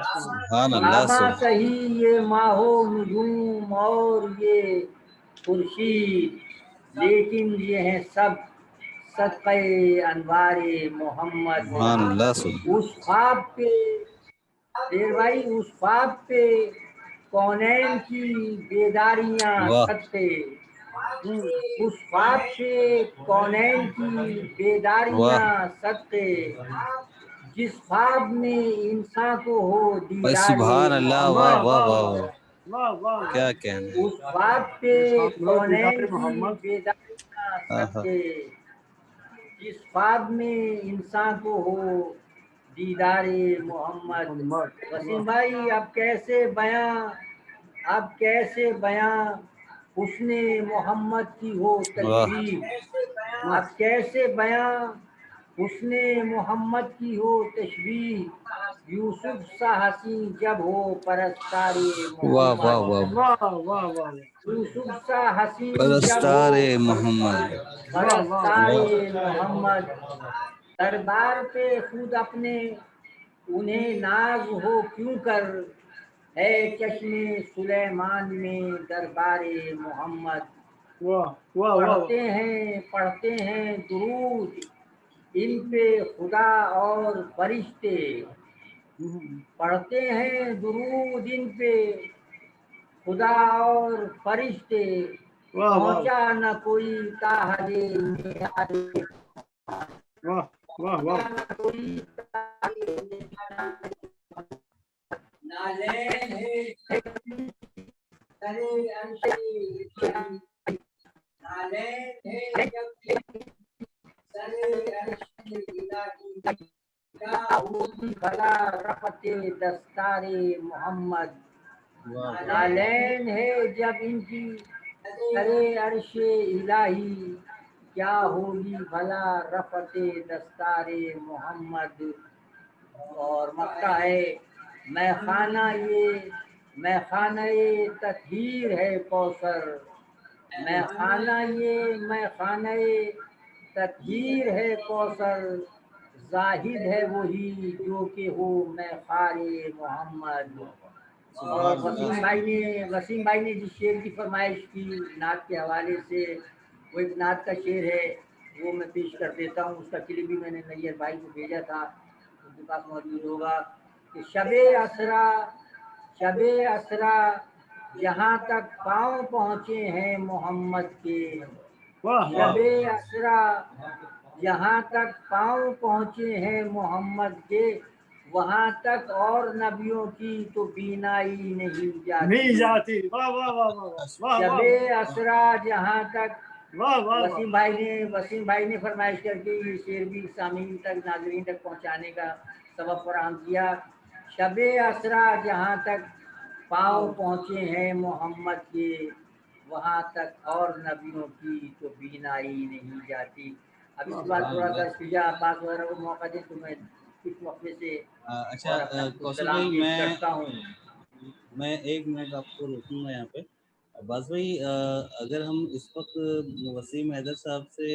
بابا صحیح یہ ماہو نجوم اور یہ خورشید، لیکن یہ ہیں سب صدقہ انوار محمد. سبحان اللہ. اس خواب پہ دیر بھائی، اس خواب پہ کونین کی بیداریاں صدقے، اس خواب پہ کونین کی بیداریاں صدقے، جس خواب میں انسان کو ہو دیدار سبحان اللہ. واہ واہ واہ واہ کیا کہنا. اس خواب پہ کونین کی بیداریاں صدقے، جس خواب میں انسان کو ہو دیدار محمد. وسیم بھائی اب کیسے بیاں حسن محمد کی ہو تشریف، اب کیسے بیاں حسن محمد کی ہو تشریف، یوسف سا حسین جب ہو پرستار محمد، یوسف سا حسین جب پرستار ہو محمد. پرستار محمد. دربار پہ خود اپنے انہیں ناز ہو کیوں کر، ہے چشم سلیمان میں دربار محمد. پڑھتے ہیں درود ان پہ خدا اور فرشتے، پڑھتے ہیں درود ان پہ خدا اور فرشتے، پہنچا نہ کوئی تاحد میعاد. نالین ہے بھلا رفت دستار محمد. نالین ہے جب ان کی سرے عرش الہی، کیا ہوگی بھلا رفت دستار محمد. اور مکہ ہے میں خانہ تطہیر ہے کوثر، میں خانہ تطہیر ہے کوثر، زاہد ہے وہی جو کہ ہو میں خار محمد. اور وسیم بھائی نے جس شعر کی فرمائش کی نعت کے حوالے سے، وہ ایک نعت کا شعر ہے، وہ میں پیش کر دیتا ہوں. اس کا کلپ بھی میں نے نیر بھائی کو بھیجا تھا، ان کے پاس موجود ہوگا. کہ شب اسرا جہاں تک پاؤں پہنچے ہیں محمد کے، شب اسرا جہاں تک پاؤں پہنچے ہیں محمد کے، وہاں تک اور نبیوں کی تو بینائی نہیں جاتی. شب اسرا جہاں تک وسیم بھائی نے فرمائش کر کے یہ شعر بھی سامعین تک، ناظرین تک پہنچانے کا سبب فراہم کیا. شب اسرا جہاں تک پاؤں پہنچے ہیں محمد کے، وہاں تک اور نبیوں کی تو بینائی نہیں جاتی. اب اس کے بعد تھوڑا سا شجاع عباس وغیرہ کو موقع دیں تو میں کچھ وقفے سے اچھا کوثر بھائی، میں کرتا ہوں. میں 1 منٹ آپ کو روکوں گا یہاں پہ. عباس بھائی اگر ہم اس وقت وسیم حیدر صاحب سے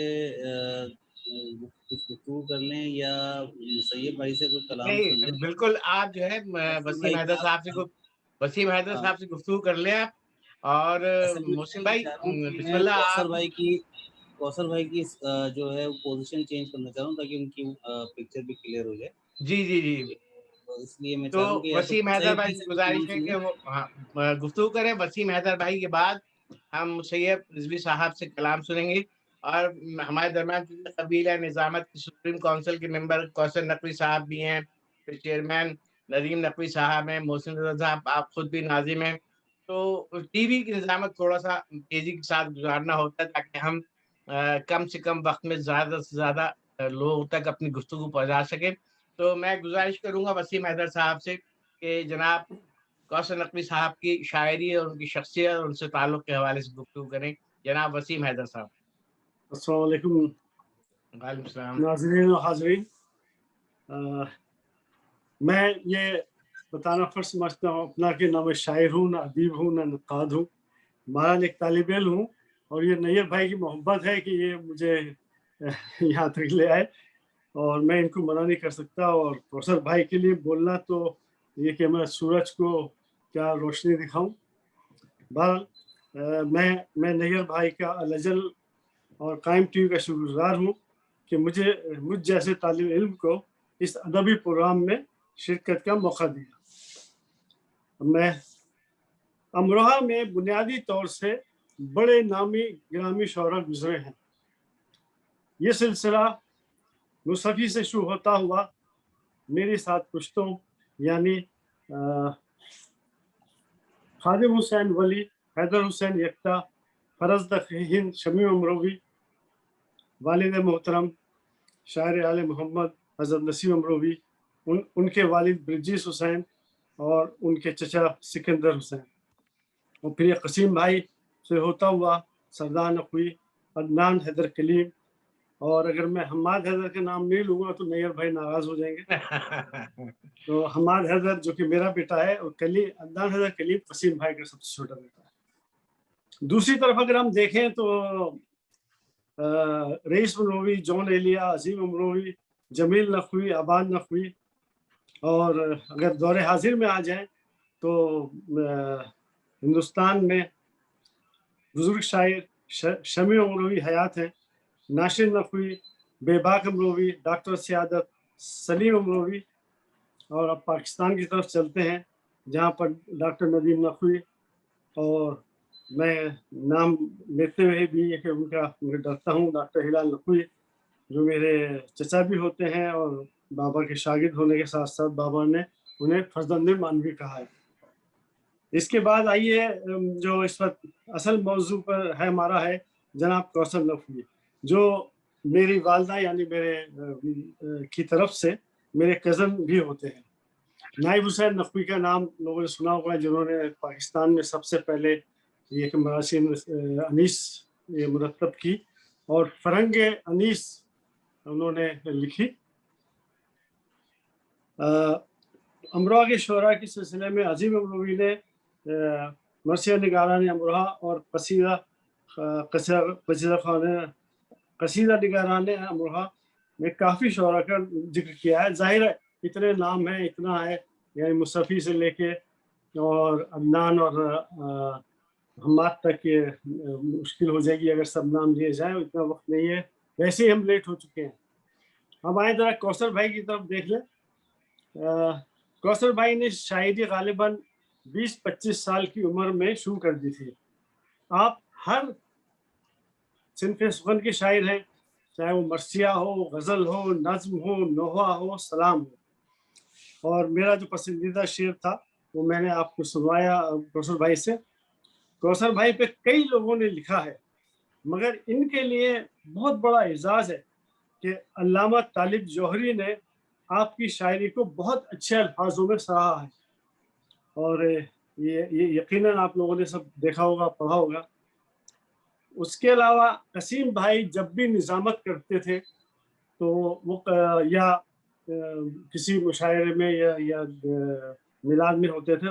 کچھ گفتگو کر لیں یا مسیب بھائی سے کوئی کلام سن لیں. نہیں بالکل آپ جو ہے وسیم حیدر صاحب سے وسیم حیدر صاحب سے گفتگو کر لیں آپ. اور محسن بھائی بسم اللہ. کوثر بھائی کی جو ہے پوزیشن چینج کرنا چاہ رہا ہوں تاکہ ان کی پکچر بھی کلیئر ہو جائے. جی جی جی. اس لیے میں تو چاہ رہا ہوں کہ وسیم حیدر بھائی سے گزارش ہے کہ وہ گفتگو کریں. وسیم حیدر بھائی کے بعد ہم مسیب رضوی صاحب سے کلام سنیں گے. اور ہمارے درمیان قبیلہ نظامت کی سپریم کونسل کے ممبر کوثر نقوی صاحب بھی ہیں, پھر چیئرمین ندیم نقوی صاحب ہیں, محسن رضا صاحب آپ خود بھی ناظم ہیں. تو ٹی وی کی نظامت تھوڑا سا تیزی کے ساتھ گزارنا ہوتا ہے تاکہ ہم کم سے کم وقت میں زیادہ سے زیادہ لوگوں تک اپنی گفتگو پہنچا سکیں. تو میں گزارش کروں گا وسیم حیدر صاحب سے کہ جناب کوثر نقوی صاحب کی شاعری اور ان کی شخصیت اور ان سے تعلق کے حوالے سے گفتگو کریں. جناب وسیم حیدر صاحب. السلام علیکم. وعلیکم السلام. ناظرین و حاضرین, میں یہ بتانا فرض سمجھتا ہوں اپنا کہ نہ میں شاعر ہوں, نہ ادیب ہوں, نہ نقاد ہوں. بہرحال ایک طالب علم ہوں, اور یہ نیّر بھائی کی محبت ہے کہ یہ مجھے یہاں تک لے آئے, اور میں ان کو منع نہیں کر سکتا. اور کوثر بھائی کے لیے بولنا تو یہ کہ میں سورج کو کیا روشنی دکھاؤں. بہرحال میں نیّر بھائی کا الجل اور قائم ٹی وی کا شکر گزار ہوں کہ مجھ جیسے طالب علم کو اس ادبی پروگرام میں شرکت کا موقع دیا. میں امروہہ میں بنیادی طور سے بڑے نامی گرامی شعراء گزرے ہیں. یہ سلسلہ مصطفی سے شروع ہوتا ہوا میری 7 پشتوں یعنی خادم حسین ولی, حیدر حسین یکتا, فرزدق ہند شمیع امروی, والد محترم شاعر آل محمد حضرت نسیم امروی, ان کے والد برجیس حسین اور ان کے چچا سکندر حسین, اور پھر یہ قسیم بھائی سے ہوتا ہوا سردار نقوی, عدنان حیدر کلیم, اور اگر میں حماد حیدر کا نام نہیں لوں گا تو نیّر بھائی ناراض ہو جائیں گے. تو حماد حیدر جو کہ میرا بیٹا ہے, اور عدنان حیدر کلیم قسیم بھائی کا سب سے چھوٹا بیٹا ہے. دوسری طرف اگر ہم دیکھیں تو رئیس امروی, جون ایلیا, عظیم امروی, جمیل نقوی, آباد نقوی, اور اگر دور حاضر میں آ جائیں تو ہندوستان میں بزرگ شاعر شمیع امروی حیات ہیں, ناشر نقوی, بے باک امروی, ڈاکٹر سعادت, سلیم امروی. اور اب پاکستان کی طرف چلتے ہیں جہاں پر ڈاکٹر ندیم نقوی, اور میں نام لیتے ہوئے بھی کہ ان کا میں ڈرتا ہوں, ڈاکٹر ہلال نقوی جو میرے چچا بھی ہوتے ہیں اور بابا کے شاگرد ہونے کے ساتھ ساتھ بابا نے انہیں فرزند مانوی کہا ہے. اس کے بعد آئیے جو اس وقت اصل موضوع پر ہے ہمارا ہے جناب کوثر نقوی, جو میری والدہ یعنی میرے کی طرف سے میرے کزن بھی ہوتے ہیں. نائب حسین نقوی کا نام لوگوں نے سنا ہوگا, جنہوں نے پاکستان میں سب سے پہلے یہ مراسم انیس یہ مرتب کی, اور فرنگ انیس انہوں نے لکھی. امروہہ کے شعراء کے سلسلے میں عظیم امروی نے مرثیہ نگاران امروہہ اور قصیدہ نگاران امروہہ میں کافی شعراء کا ذکر کیا ہے. ظاہر ہے اتنے نام ہیں, اتنا ہے, یعنی مصطفی سے لے کے اور عدنان اور حماد تک یہ مشکل ہو جائے گی اگر سب نام لیے جائیں, اتنا وقت نہیں ہے, ویسے ہی ہم لیٹ ہو چکے ہیں. ہم آئیں ذرا کوثر بھائی کی طرف دیکھ لیں. کوثر بھائی نے شاعری غالباً 20-25 سال کی عمر میں شروع کر دی تھی. آپ ہر صنف سخن کے شاعر ہیں, چاہے وہ مرثیہ ہو, غزل ہو, نظم ہو, نوحہ ہو, سلام ہو. اور میرا جو پسندیدہ شعر تھا وہ میں نے آپ کو سنوایا کوثر بھائی سے. کوثر بھائی پہ کئی لوگوں نے لکھا ہے, مگر ان کے لیے بہت بڑا اعزاز ہے کہ علامہ طالب جوہری نے آپ کی شاعری کو بہت اچھے الفاظوں میں سراہا ہے. اور یہ یقیناً آپ لوگوں نے سب دیکھا ہوگا, پڑھا ہوگا. اس کے علاوہ قسیم بھائی جب بھی نظامت کرتے تھے تو وہ یا کسی مشاعرے میں یا میلاد میں ہوتے تھے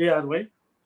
ARY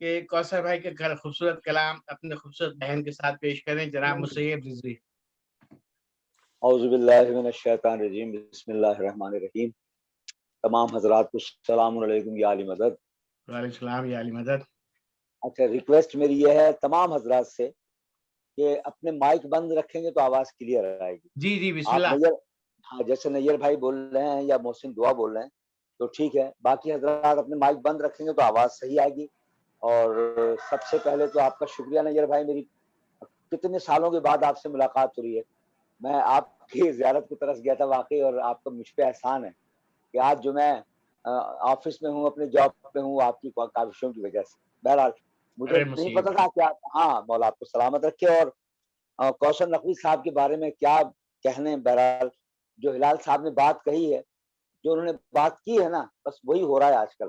کہ کوثر بھائی کے خوبصورت کلام اپنے خوبصورت بہن کے ساتھ پیش کریں، جناب مسیب رضوی۔ اعوذ باللہ من الشیطان الرجیم، بسم اللہ الرحمن الرحیم۔ تمام حضرات کو السلام علیکم یا علی مدد۔ وعلیکم السلام یا علی مدد۔ اچھا، ریکویسٹ میری یہ ہے تمام حضرات سے کہ اپنے مائک بند رکھیں گے تو آواز کلیئر آئے گی۔ جی جی بسم آپ اللہ۔ نیئر، ہاں جیسے نیئر بھائی بول رہے ہیں یا محسن دعا بول رہے ہیں تو ٹھیک ہے، باقی حضرات اپنے مائک بند رکھیں گے تو آواز صحیح آئے گی۔ اور سب سے پہلے تو آپ کا شکریہ نیئر بھائی، میری کتنے سالوں کے بعد آپ سے ملاقات ہو رہی ہے۔ میں آپ کی زیارت کی طرف گیا تھا واقعی، اور آپ کا مجھ پہ احسان ہے کہ آج جو میں آفس میں ہوں، اپنے جاب پہ ہوں، آپ کی کاوشوں کی وجہ سے۔ بہرحال مجھے نہیں پتا تھا کیا، ہاں مولا آپ کو سلامت رکھے۔ اور کوثر نقوی صاحب کے بارے میں کیا کہنے، بہرحال جو ہلال صاحب نے بات کہی ہے، جو انہوں نے بات کی ہے نا، بس وہی ہو رہا ہے آج کل،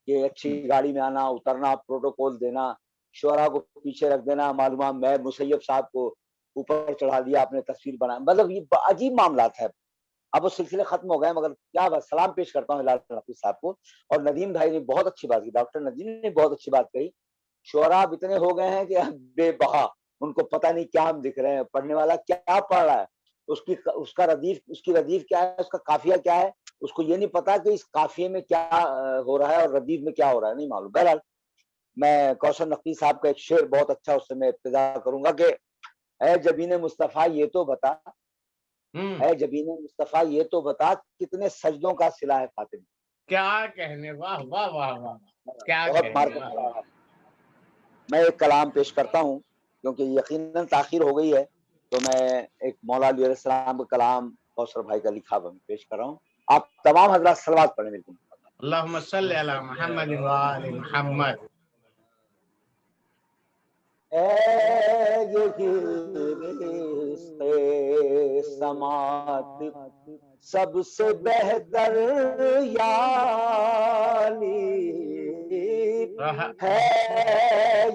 کہ اچھی گاڑی میں آنا اترنا، پروٹوکول دینا، شعراء کو پیچھے رکھ دینا، معلومات میں مسیب صاحب کو اوپر چڑھا دیا، آپ نے تصویر بنایا، مطلب یہ عجیب معاملات ہے۔ اب وہ سلسلے ختم ہو گئے، مگر کیا بات، سلام پیش کرتا ہوں ہلال نقوی صاحب کو۔ اور ندیم بھائی نے بہت اچھی بات کی، ڈاکٹر ندیم نے بہت اچھی بات کہی، شعراء اب اتنے ہو گئے ہیں کہ بے بہا، ان کو پتہ نہیں کیا ہم دکھ رہے ہیں، پڑھنے والا کیا پڑھ رہا ہے، اس کی ردیف کیا ہے، اس کا قافیہ کیا ہے، اس کو یہ نہیں پتا کہ اس قافیے میں کیا ہو رہا ہے اور ردیف میں کیا ہو رہا ہے، نہیں معلوم۔ بہرحال میں کوثر نقوی صاحب کا ایک شعر بہت اچھا، اس سے میں ابتدا کروں گا کہ اے جبین مصطفیٰ یہ تو بتا، اے جبین مصطفیٰ یہ تو بتا، کتنے سجدوں کا صلہ ہے فاطمہ۔ کیا کہنے، واہ واہ واہ واہ، کیا بہت کہنے، مارکیٹ۔ میں ایک کلام پیش کرتا ہوں کیونکہ یقیناً تاخیر ہو گئی ہے، تو میں ایک مولا علیہ السلام کا کلام کوثر بھائی کا لکھا ہوا پیش کر رہا ہوں۔ آپ تمام حضرات صلوات پڑھیں بالکل۔ اللہم صلی علی محمد وآل محمد۔ اے یہی رشتے سماعت سب سے بہتر یاری ہے،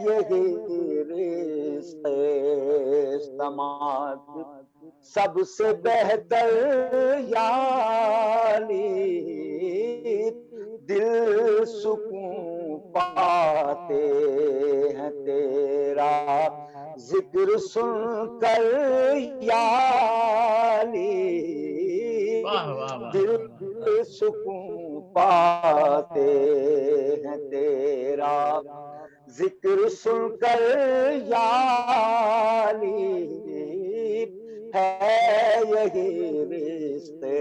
یہی رشتے سماعت سب سے بہتر یاری، دل سکون پاتے ہیں تیرا ذکر سن کر یاری، دل سکون پاتے ہیں تیرا ذکر سن کر یاری، ہے یہی رشتے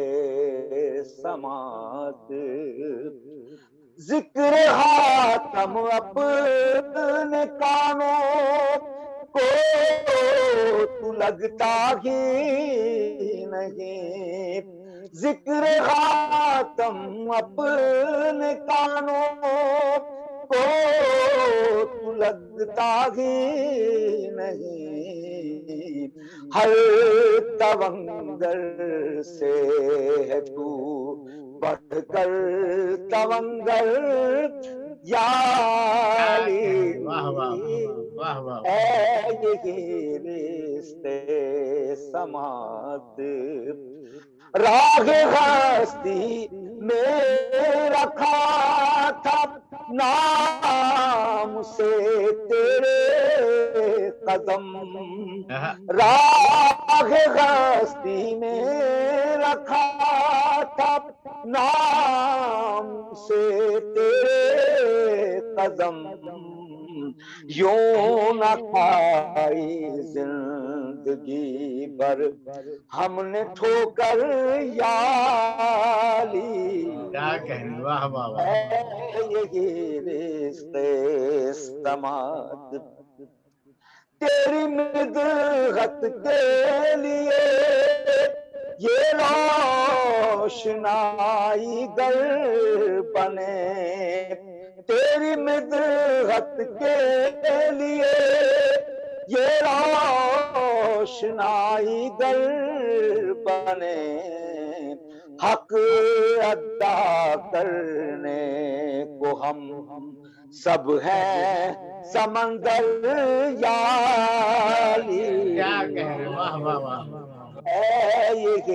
سماعت، ذکر حاتم اپنے کانوں کو تو لگتا ہی نہیں، ذکر حاتم اپنے کانوں کو تو لگتا ہی نہیں، ہر تونگر سے ہے تو بڑھ کر تونگر یاری، اے یہی رشتے سماعت، راہ ہستی میں رکھا تھا نام سے تیرے قدم، راہ ہستی میں رکھا تھا نام سے تیرے قدم، یوں نہ کھائی زندگی بھر ہم نے ٹھوکر یاری، کیا کہنے، واہ واہ واہ، یہی رشتے سماعت، تیری مدحت کے لیے یہ روشنائی گر بنے، تیری مدحت کے لیے یہ روشنائی گر بنے، حق ادا کرنے کو ہم سب ہیں سمندر یاری، کیا کہنے، واہ واہ واہ، یہ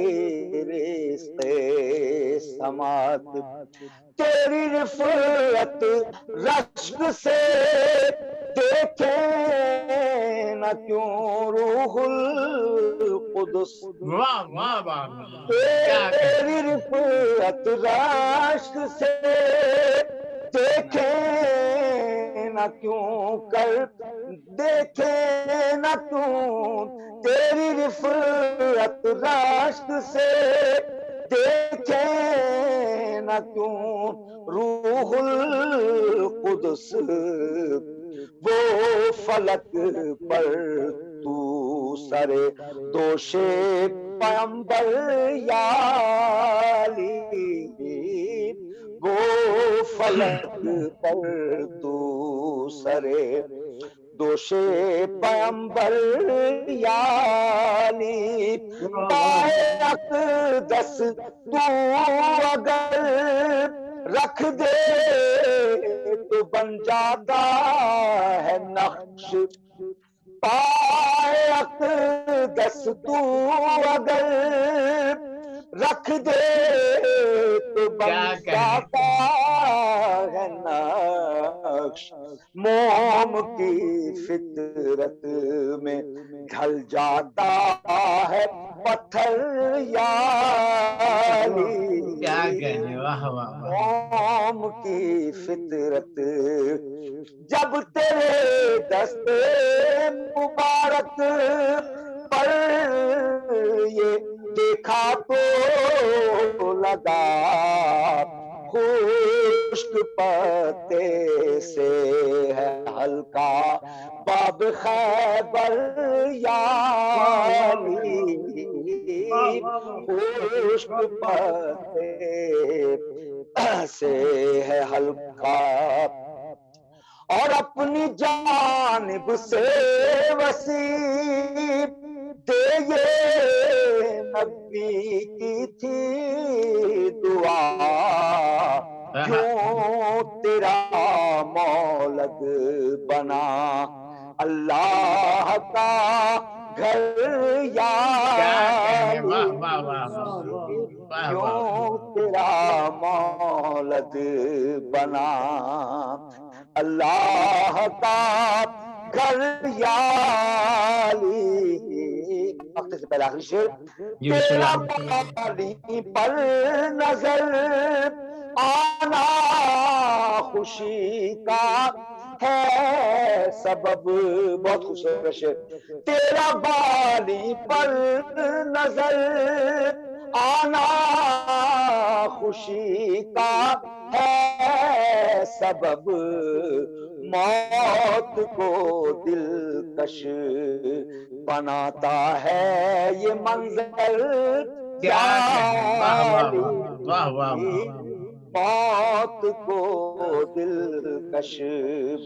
رزق سماعت تیری رفعت رشک سے دیکھے نہ کیوں روح القدس واہ واہ واہ، تیری رفعت رشک سے دیکھے نہ کیوں کر دیکھے نہ کیوں تیری رفعت رشک سے دیکھے نہ کیوں روح القدس وہ فلک پر تو سرے دوش پیمبر یا علی وہ فلک پر تو سرے دوش پیمبر یا علی پائے اقدس تو اگر رکھ دے تو بن جاتا ہے نقش پائے اقدس تو اگر رکھ دے تو بن جاتا ہے نقش موم کی فطرت میں ڈھل جاتا ہے پتھر یا علی کیا کہنے، واہ واہ واہ، موم کی فطرت جب تیرے دست مبارک پر یہ دیکھا تو لگا خشک پتے سے ہے ہلکا باب خیبر یا علی خشک پتے سے ہے ہلکا اور اپنی جانب سے وسیع دے یہ نبی کی تھی دعا کیوں تیرا مولد بنا اللہ کا گھر یا کیوں تیرا مولد بنا اللہ کا گھر یا علی وقت سے پہلے آخری شعر تیرا بالی پر نظر آنا خوشی کا ہے سبب بہت خوبصورت شعر تیرا بالی پر نظر آنا خوشی کا ہے سبب موت کو دلکش بناتا ہے یہ منظر موت کو دلکش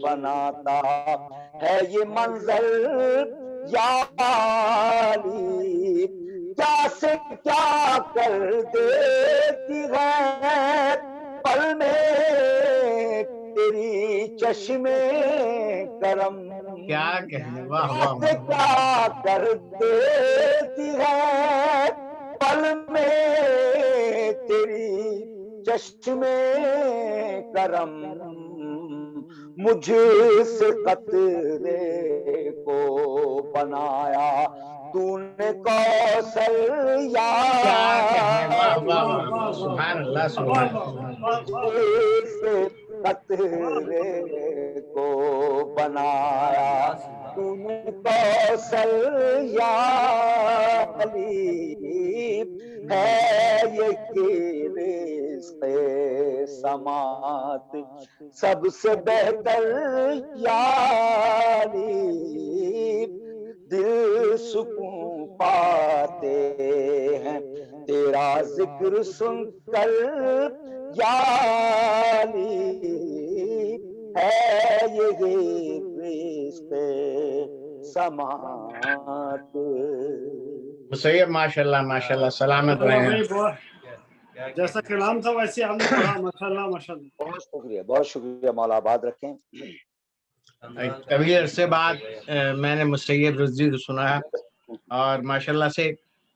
بناتا ہے یہ منظر یا علی کیا سے کیا کر دیتی ہے پل میں تیری چشم کرم کیا کہنے، واہ کیا واہ سے کیا کر دیتی ہے پل میں تیری چشم کرم مجھ سے قطرے کو بنایا تو نے کوثر یا سبحان اللہ سبحان سے قطرے کو بنایا تو نے کوثر یا علی ہے یہ کہ رزق سماعت سب سے بہتر یا علی دل سکون پاتے ہیں تیرا ذکر سن کر یا علی ہے یہ رزق سماعت مسیب ماشاءاللہ ماشاءاللہ سلامت رہیں جیسا کلام تھا ویسے آپ نے پڑھا ماشاءاللہ ماشاءاللہ بہت شکریہ مولا آباد رکھیں کبھی عرصے بعد میں نے مسیب رضوی کو سنا ہے اور ماشاءاللہ سے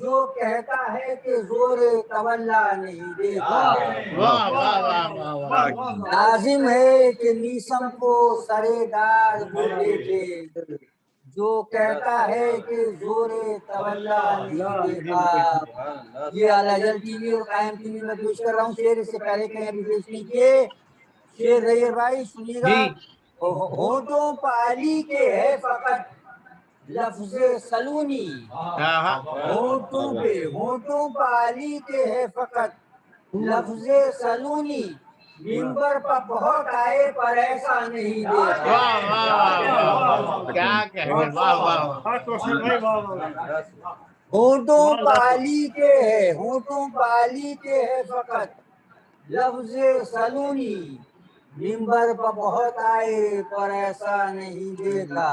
جو کہتا ہے کہ زور تولا نہیں دیتا، واہ واہ واہ واہ واہ لازم ہے کہ نیسم کو سرے دار وہ دیکھے، جو کہتا ہے کہ زور تولا نہیں دیتا۔ یہ اعلیٰ ٹی وی اور قائم ٹی وی میں پیش کر رہا ہوں شعر، اس سے پہلے کہیں ابھی پیش نہیں کیے۔ شعر ظہیر بھائی سنیے گا۔ جی ہونٹوں پالی کے ہے فقط لفظ سلونی، ہونٹوں پالی کے ہے فقط لفظ سلونی، منبر پر بہت آئے پر ایسا نہیں دیکھا۔ واہ واہ واہ کیا کہنے، واہ واہ واہ ہونٹوں پالی کے ہے، ہونٹوں پالی کے ہے فقط لفظ سلونی، منبر پر بہت آئے پر ایسا نہیں دیکھا۔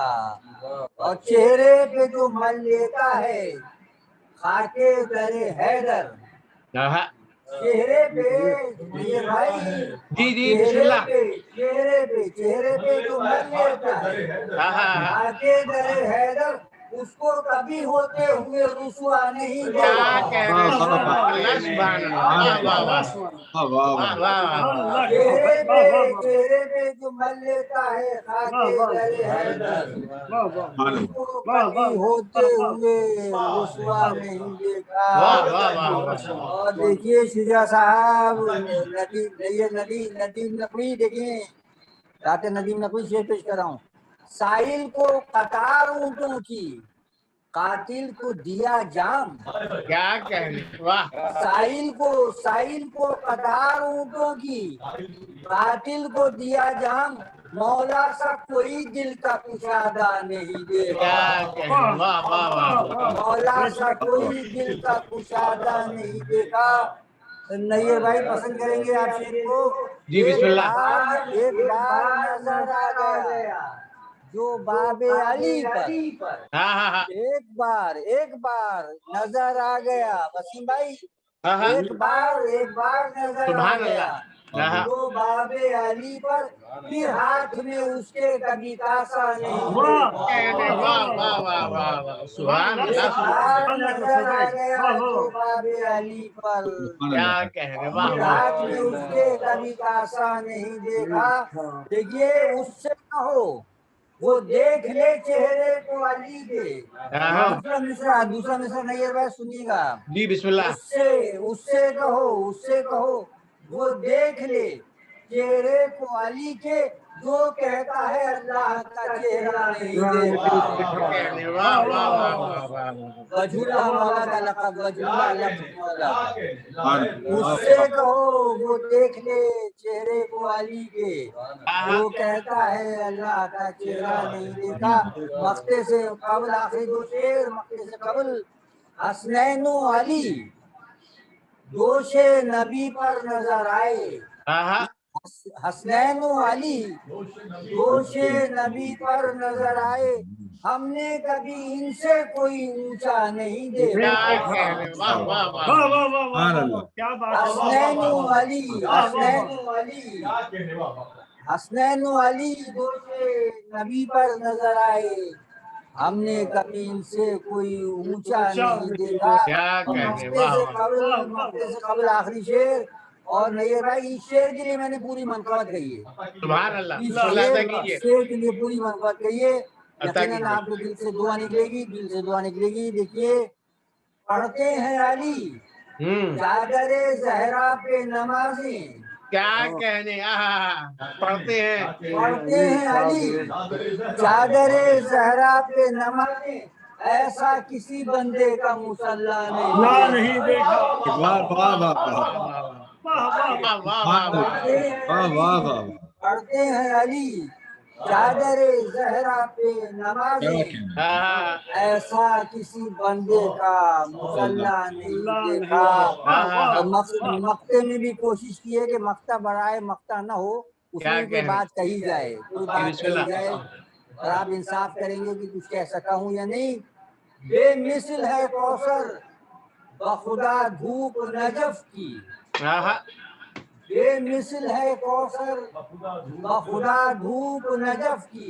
اور چہرے پہ جو مل لیتا ہے خاکے در حیدر، چہرے پہ یہ بھائی جی جی بسم اللہ چہرے پہ جو مل لیتا ہے خاکے در حیدر، اس کو کبھی ہوتے ہوئے رسوا نہیں کیا دیکھا۔ کہنے، اللہ سبحان اللہ، واہ واہ واہ واہ چہرے پہ جو مل لیتا ہے خاکے در حیدر، اس کو کبھی ہوتے ہوئے رسوا نہیں دیکھا۔ واہ واہ واہ اور دیکھیے شجاع صاحب، ندیم نقوی، دیکھیے ڈاکٹر ندیم نقوی شعر پیش کر رہا ہوں۔ ساحل کو قطار اونٹوں کی، قاتل کو دیا جام، کیا کہنے، واہ ساحل کو قطار اونٹوں کی، قاتل کو دیا جام، مولا سا کوئی دل کا کشادہ نہیں دیکھا۔ کیا کہنے، واہ واہ واہ مولا سا کوئی دل کا کشادہ نہیں دیکھا۔ نیر بھائی پسند کریں گے آپ شعر کو؟ جی بسم اللہ۔ ایک بار نظر آ گیا جو باب علی پر، ہاں ہاں ہاں ایک بار نظر آ گیا وسیم بھائی، ایک بار نظر آ سبحان گیا اللہ۔ جو باب علی پر، پھر ہاتھ میں اس کے کبھی کاسا نہیں کہنے، واہ واہ واہ واہ واہ سبحان اللہ، نظر آ گیا جو باب علی پر، کیا کہنے، واہ پھر واہ ہاتھ میں اس کے کبھی کاسا نہیں دیکھا۔ دیکھیے اس سے نہ ہو وہ دیکھ لے چہرے کو علی کے۔ دوسرا مصرع نیر بھائی سنیے گا۔ جی بسم اللہ۔ اس سے کہو وہ دیکھ لے چہرے کو علی کے، جو کہتا ہے اللہ کا چہرہ نہیں دیکھا۔ کہنے، واہ واہ واہ واہ واہ وجہ اللہ مولا کا لقب، وجہ اللہ لفظ مولا۔ اس سے کہو وہ دیکھ لے چہرے کو علی کے، جو کہتا ہے اللہ کا چہرہ نہیں دیکھا۔ مقطع سے قبل آخری دو شعر، مقطع سے قبل حسنین و علی دوش نبی پر نظر آئے، حسنین و علی دوش نبی پر نظر آئے، ہم نے کبھی ان سے کوئی اونچا نہیں دیکھا۔ کیا کہنے، واہ واہ واہ حسنین و علی حسنین و علی دوش نبی پر نظر آئے، ہم نے کبھی ان سے کوئی اونچا نہیں دیکھا۔ کیا کہنے، واہ واہ مقطع سے قبل آخری شعر۔ اور نیر بھائی اس شعر کے لیے میں نے پوری منقبت کہی ہے، سبحان اللہ، اس بسم اللہ عطا کیجیے۔ شعر کے لیے پوری منقبت کہی ہے، عطا یقیناً کیجیے۔ آپ کو دل سے دعا نکلے گی، دیکھیے پڑھتے ہیں علی چادر زہرا پہ نمازیں، کیا کہنے، پڑھتے ہیں علی چادر زہرا پہ نمازیں، ایسا کسی بندے کا مصلی نہیں دیکھا۔ پڑھتے ہیں علی چادر زہرا پہ نمازیں، ایسا کسی بندے کا مصلی نہیں دیکھا۔ مقطع میں بھی کوشش کی ہے کہ مقطع بڑھائے مقطع نہ ہو، اس میں کوئی بات کہی جائے، اور آپ انصاف کریں گے کہ کچھ کہہ سکا ہوں یا نہیں۔ بے مثل ہے کوثر بخدا دھوپ نجف کی، بے مثل ہے کوثر بخدا دھوپ نجف کی،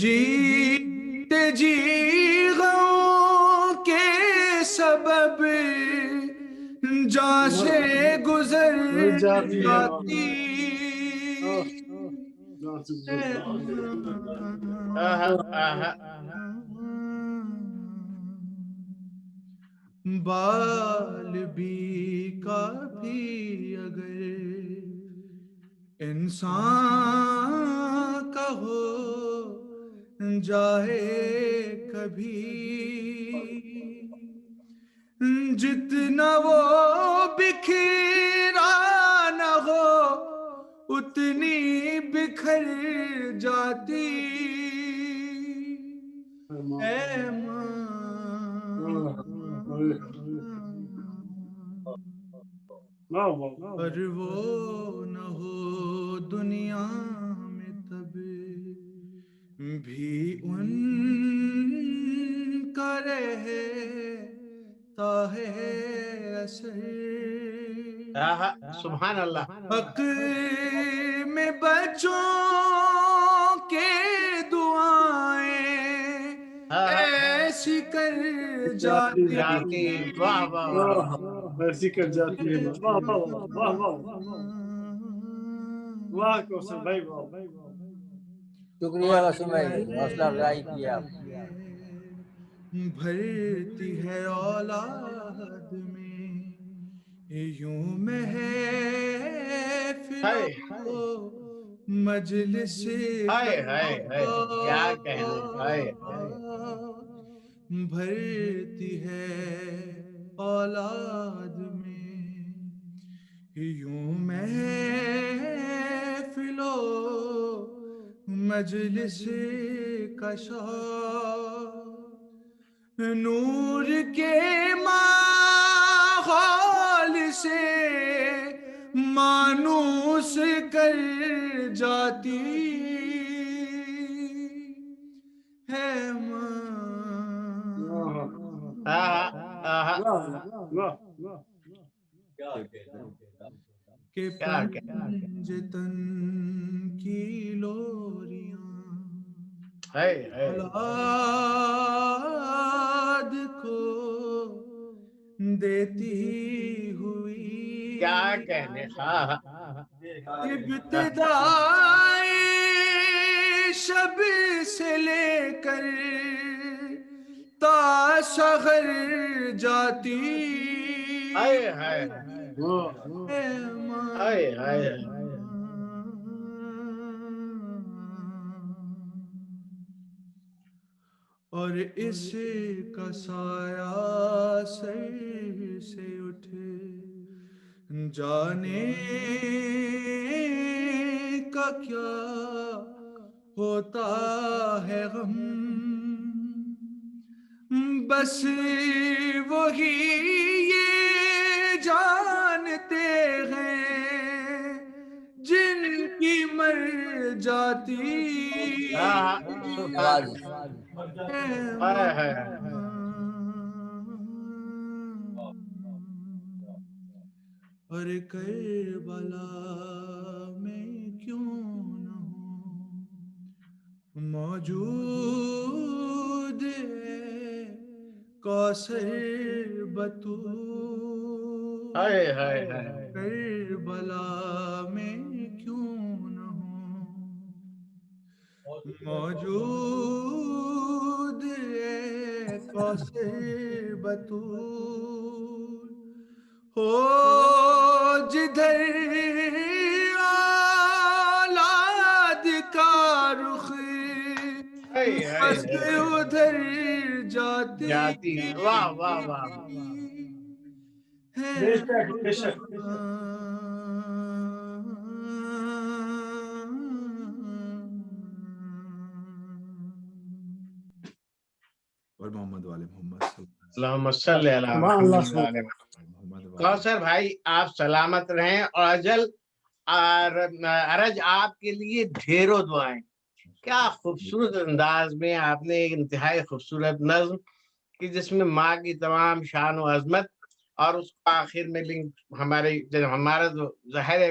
جیتے جی غموں کے سبب جان سے گزر جاتی بال بھی کافی اگر انسان کا ہو جائے کبھی جتنا وہ بکھرا نہ ہو اتنی بکھر جاتی اے اور وہ نہ ہو دنیا میں تب بھی ان کا رہتا ہے اثر سبحان اللہ. حق میں بچوں کے دعائیں ایسی کر جاتی واہ واہ واہ. ایسی کر جاتی ہے. واہ واہ واہ واہ واہ کوثر بھائی واہ. شکریہ وسیم بھائی، حوصلہ افزائی کی آپ. بھرتی ہے اولاد میں یوں محفل مجلس کیا کہنے. بھرتی ہے اولاد میں یوں محفل مجلس کشا نور کے ماحول سے مانوس کر جاتی ہے کہ پنجتن کی لوریاں اولاد کو دیتی ہوئی کیا کہنے. ابتدائی شب سے لے کر تا شہر جاتی اور اس کا سایہ سر سے اٹھے جانے کا کیا ہوتا ہے غم بس وہی یہ جانتے ہیں جن کی مر جاتی اور کربلا میں کیوں نہ ہو موجود ہے کوثر بطول کربلا میں کیوں نہ ہو موجود ہے کوثر بطول ہو جدھر اولاد کا رخ ادھر جاتی. واہ واہ واہ. بے شک اور محمد والے محمد اللہم صلی علی محمد. کوثر بھائی آپ سلامت رہیں اور اجل ارج آپ کے لیے ڈھیروں دعائیں. کیا خوبصورت انداز میں آپ نے ایک انتہائی خوبصورت نظم کہ جس میں ماں کی تمام شان و عظمت اور اس کو آخر میں ہمارا جو ظاہر ہے